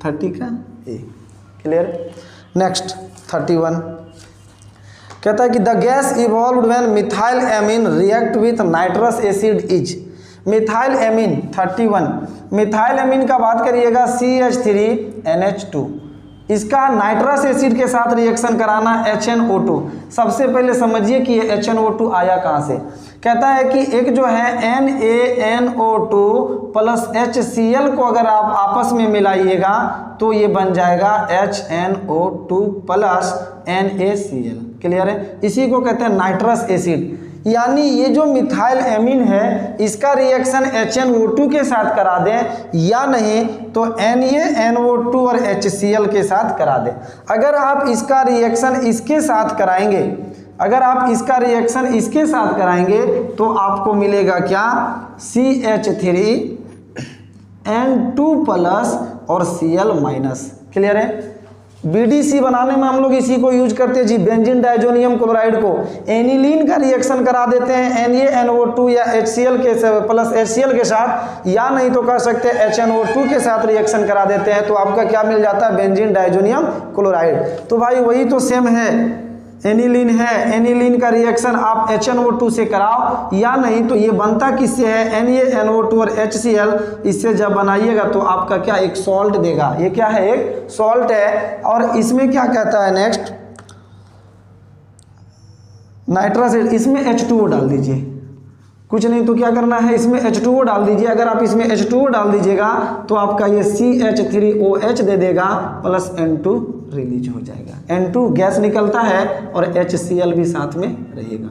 30 का ए, क्लियर। नेक्स्ट 31 कहता है कि the gas evolved when methyl amine react with nitrous acid is. Methyl amine 31, methyl amine का बात करिएगा CH3NH2, इसका नाइट्रस एसिड के साथ रिएक्शन कराना HNO2। सबसे पहले समझिए कि ये HNO2 आया कहाँ से। कहता है कि एक जो है NaNO2 प्लस HCl को अगर आप आपस में मिलाइएगा तो ये बन जाएगा HNO2 प्लस NaCl। क्लियर है? इसी को कहते हैं नाइट्रस एसिड। यानी ये जो मिथाइल एमीन है इसका रिएक्शन HNO2 के साथ करा दें या नहीं तो NaNO2 और HCl के साथ करा दें। अगर आप इसका रिएक्शन इसके साथ कराएंगे, अगर आप इसका रिएक्शन इसके साथ कराएंगे तो आपको मिलेगा क्या, CH3N2 प्लस और Cl माइनस। क्लियर है? BDC बनाने में हम लोग इसी को यूज करते हैं जी, बेंजीन डाइजोनियम क्लोराइड को एनिलीन का रिएक्शन करा देते हैं NaNO2 या HCl के प्लस HCl के साथ, या नहीं तो कह सकते हैं HNO2 के साथ रिएक्शन करा देते हैं तो आपका क्या मिल जाता है, बेंजीन डाइजोनियम क्लोराइड। तो भाई वही तो सेम है, एनिलीन है, एनिलीन का रिएक्शन आप HNO2 से कराओ या नहीं तो ये बनता किससे है, NaNO2 और HCl। इससे जब बनाइएगा तो आपका क्या, एक सॉल्ट देगा। ये क्या है, एक सॉल्ट है। और इसमें क्या कहता है नेक्स्ट, नाइट्रस, इसमें H2O डाल दीजिए। कुछ नहीं तो क्या करना है, इसमें H2O डाल दीजिए। अगर आप इसमें H2O डाल दीजिएगा तो आपका ये CH3OH दे देगा प्लस N2 रिलीज हो जाएगा। N2 गैस निकलता है और HCl भी साथ में रहेगा।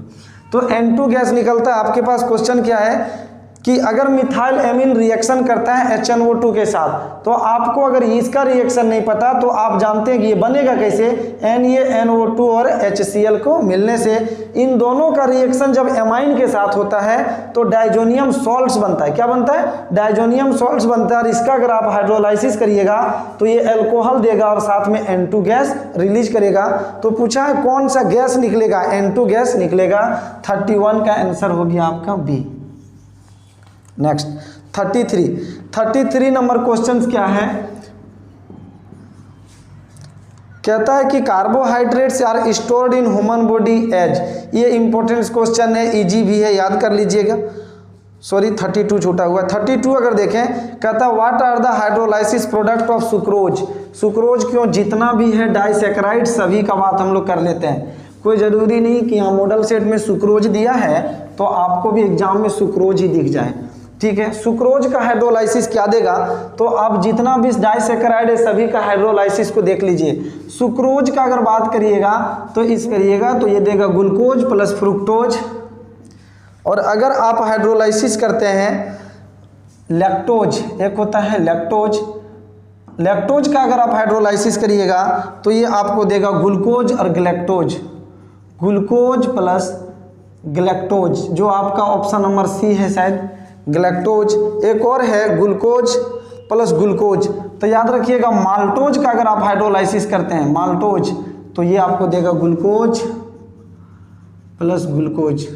तो N2 गैस निकलता है। आपके पास क्वेश्चन क्या है कि अगर मिथाइल एमीन रिएक्शन करता है HNO2 के साथ, तो आपको अगर इसका रिएक्शन नहीं पता तो आप जानते हैं कि ये बनेगा कैसे, NaNO2 और HCl को मिलने से। इन दोनों का रिएक्शन जब एमाइन के साथ होता है तो डाइजोनियम सॉल्ट्स बनता है। क्या बनता है, डाइजोनियम सॉल्ट्स बनता है। और इसका अगर आप हाइड्रोलाइसिस करिएगा तो ये अल्कोहल देगा और साथ में N2 गैस रिलीज करेगा। तो पूछा है कौन सा गैस निकलेगा, N2 गैस निकलेगा। 31 का आंसर हो गया आपका बी। नेक्स्ट 33 नंबर क्वेश्चन क्या है, कहता है कि carbohydrates are stored in human body as. ये इंपॉर्टेंट क्वेश्चन है, इजी भी है, याद कर लीजिएगा। सॉरी 32 छूटा हुआ। 32 अगर देखें, कहता है what are the hydrolysis product of sucrose. Sucrose क्यों, जितना भी है डाइसैकेराइड सभी का बात हम लोग कर लेते हैं। कोई ज़रूरी नहीं कि यहाँ मॉडल सेट में सुक्रोज दिया है तो आपको भी एग्जाम में सुक्रोज ही दिख जाए। ठीक है, सुक्रोज का हाइड्रोलाइसिस क्या देगा, तो आप जितना भी डाइसैकेराइड है सभी का हाइड्रोलाइसिस को देख लीजिए। सुक्रोज का अगर बात करिएगा तो ये देगा ग्लूकोज प्लस फ्रुक्टोज। और अगर आप हाइड्रोलाइसिस करते हैं लैक्टोज, एक होता है लैक्टोज, लैक्टोज का अगर आप हाइड्रोलाइसिस करिएगा तो ये आपको देगा ग्लूकोज और ग्लैक्टोज, ग्लूकोज प्लस ग्लैक्टोज, जो आपका ऑप्शन नंबर सी है शायद, ग्लैक्टोज। एक और है ग्लूकोज प्लस ग्लूकोज। तो याद रखिएगा माल्टोज का अगर आप हाइड्रोलाइसिस करते हैं माल्टोज तो ये आपको देगा ग्लूकोज प्लस ग्लूकोज।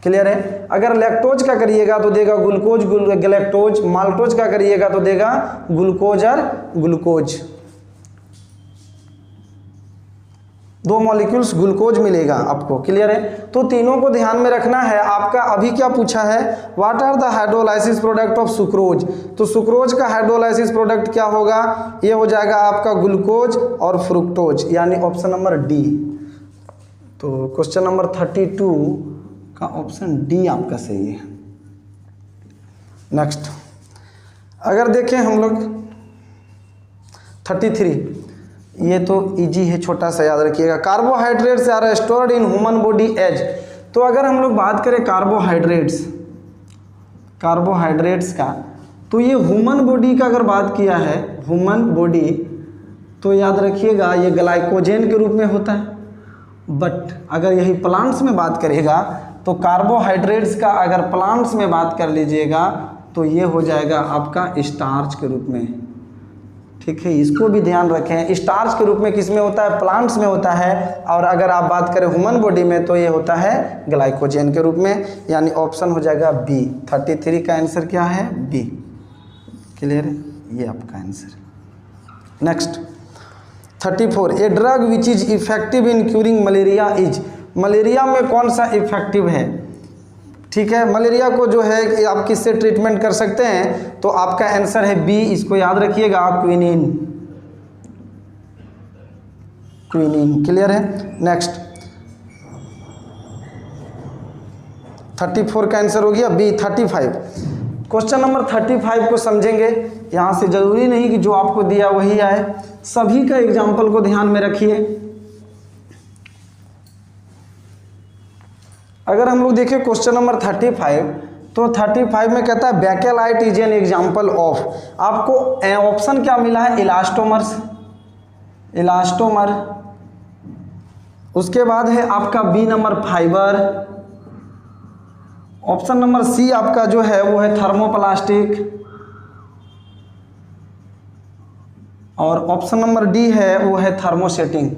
क्लियर है? अगर लैक्टोज का करिएगा तो देगा ग्लूकोज ग्लैक्टोज, माल्टोज का करिएगा तो देगा ग्लूकोज और ग्लूकोज। दो मॉलिक्यूल्स ग्लूकोज मिलेगा आपको। क्लियर है? तो तीनों को ध्यान में रखना है। आपका अभी क्या पूछा है, what are the hydrolysis product of sucrose. तो सुक्रोज का हाइड्रोलाइसिस प्रोडक्ट क्या होगा, ये हो जाएगा आपका ग्लूकोज और फ्रुक्टोज, यानी ऑप्शन नंबर डी। तो क्वेश्चन नंबर 32 का ऑप्शन डी आपका सही है। नेक्स्ट अगर देखें हम लोग 33, ये तो इजी है, छोटा सा याद रखिएगा। Carbohydrates are stored in human body as. तो अगर हम लोग बात करें कार्बोहाइड्रेट्स का, तो ये ह्यूमन बॉडी का अगर बात किया है, ह्यूमन बॉडी, तो याद रखिएगा ये ग्लाइकोजेन के रूप में होता है। बट अगर यही प्लांट्स में बात करेगा तो कार्बोहाइड्रेट्स का अगर प्लांट्स में बात कर लीजिएगा तो ये हो जाएगा आपका स्टार्च के रूप में। ठीक है, इसको भी ध्यान रखें। स्टार्च के रूप में किस में होता है, प्लांट्स में होता है। और अगर आप बात करें ह्यूमन बॉडी में तो ये होता है ग्लाइकोजेन के रूप में, यानी ऑप्शन हो जाएगा बी। 33 का आंसर क्या है, बी। क्लियर है, ये आपका answer. Next 34, a drug which is effective in curing malaria is. Malaria में कौन सा इफेक्टिव है, ठीक है, मलेरिया को जो है कि आप किससे ट्रीटमेंट कर सकते हैं, तो आपका आंसर है बी, इसको याद रखिएगा, क्विनिन। क्विनिन, क्लियर है। नेक्स्ट 34 का आंसर हो गया बी। 35 क्वेश्चन नंबर 35 को समझेंगे। यहाँ से जरूरी नहीं कि जो आपको दिया वही आए, सभी का एग्जाम्पल को ध्यान में रखिए। अगर हम लोग देखें क्वेश्चन नंबर 35, तो 35 में कहता है Bakelite is an example of. आपको ऑप्शन क्या मिला है, इलास्टोमर्स, इलास्टोमर। उसके बाद है आपका B number fibre. Option number C आपका जो है वो है थर्मोप्लास्टिक। और ऑप्शन नंबर डी है वो है थर्मोसेटिंग,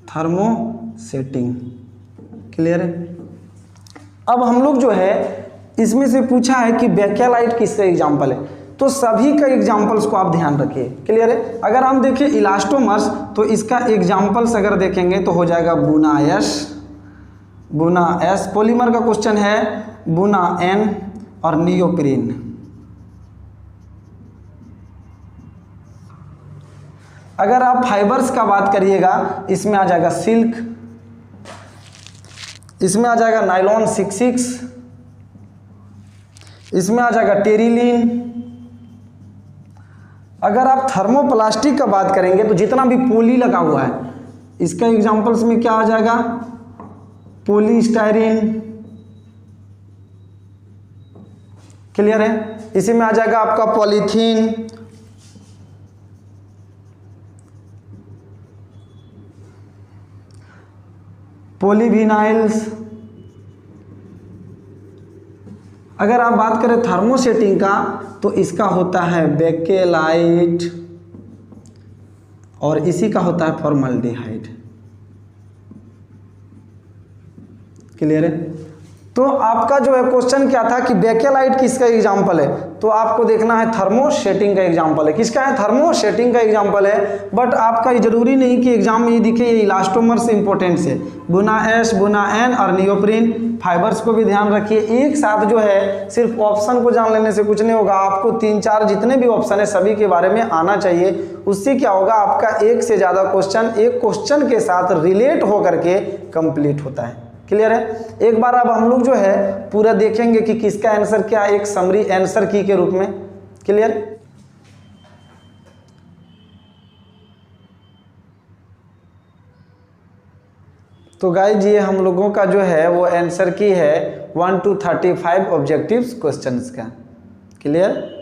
थर्मोसेटिंग, क्लियर है। अब हम लोग जो है इसमें से पूछा है कि बैकेलाइट किसका एग्जाम्पल है, तो सभी का एग्जाम्पल्स को आप ध्यान रखिए, क्लियर है। अगर हम देखें इलास्टोमर्स, तो इसका एग्जाम्पल्स अगर देखेंगे तो हो जाएगा बुना एस, बुना एस। पॉलीमर का क्वेश्चन है बुना एन और नियोप्रीन। अगर आप फाइबर्स का बात करिएगा, इसमें आ जाएगा सिल्क, इसमें आ जाएगा नायलॉन 66, इसमें आ जाएगा टेरिलीन। अगर आप थर्मोप्लास्टिक का बात करेंगे तो जितना भी पोली लगा हुआ है, इसका एग्जांपल्स में क्या आ जाएगा, पॉलीस्टाइरीन, क्लियर है। इसी में आ जाएगा आपका पॉलीथीन, पॉलीविनाइल्स। अगर आप बात करें थर्मोसेटिंग का, तो इसका होता है बेकेलाइट और इसी का होता है फॉर्मल्डिहाइड, क्लियर है। तो आपका जो है क्वेश्चन क्या था कि बेकेलाइट किसका एग्जाम्पल है, तो आपको देखना है थर्मोसेटिंग का एग्जाम्पल है। किसका है, थर्मोसेटिंग का एग्जाम्पल है। बट आपका ये जरूरी नहीं कि एग्जाम में ये दिखे ये इलास्टोमर्स इंपॉर्टेंट है। बुना एस, बुना एन और नियोप्रीन। फाइबर्स को भी ध्यान रखिए। एक साथ जो है सिर्फ ऑप्शन को जान लेने से कुछ नहीं होगा, आपको 3-4 जितने भी ऑप्शन है सभी के बारे में आना चाहिए। उससे क्या होगा, आपका एक से ज़्यादा क्वेश्चन एक क्वेश्चन के साथ रिलेट होकर के कंप्लीट होता है, क्लियर है। एक बार अब हम लोग जो है पूरा देखेंगे कि किसका आंसर क्या, एक समरी आंसर की के रूप में, क्लियर। तो गाइज ये हम लोगों का जो है वो आंसर की है 1 to 35 ऑब्जेक्टिव्स क्वेश्चंस का, क्लियर।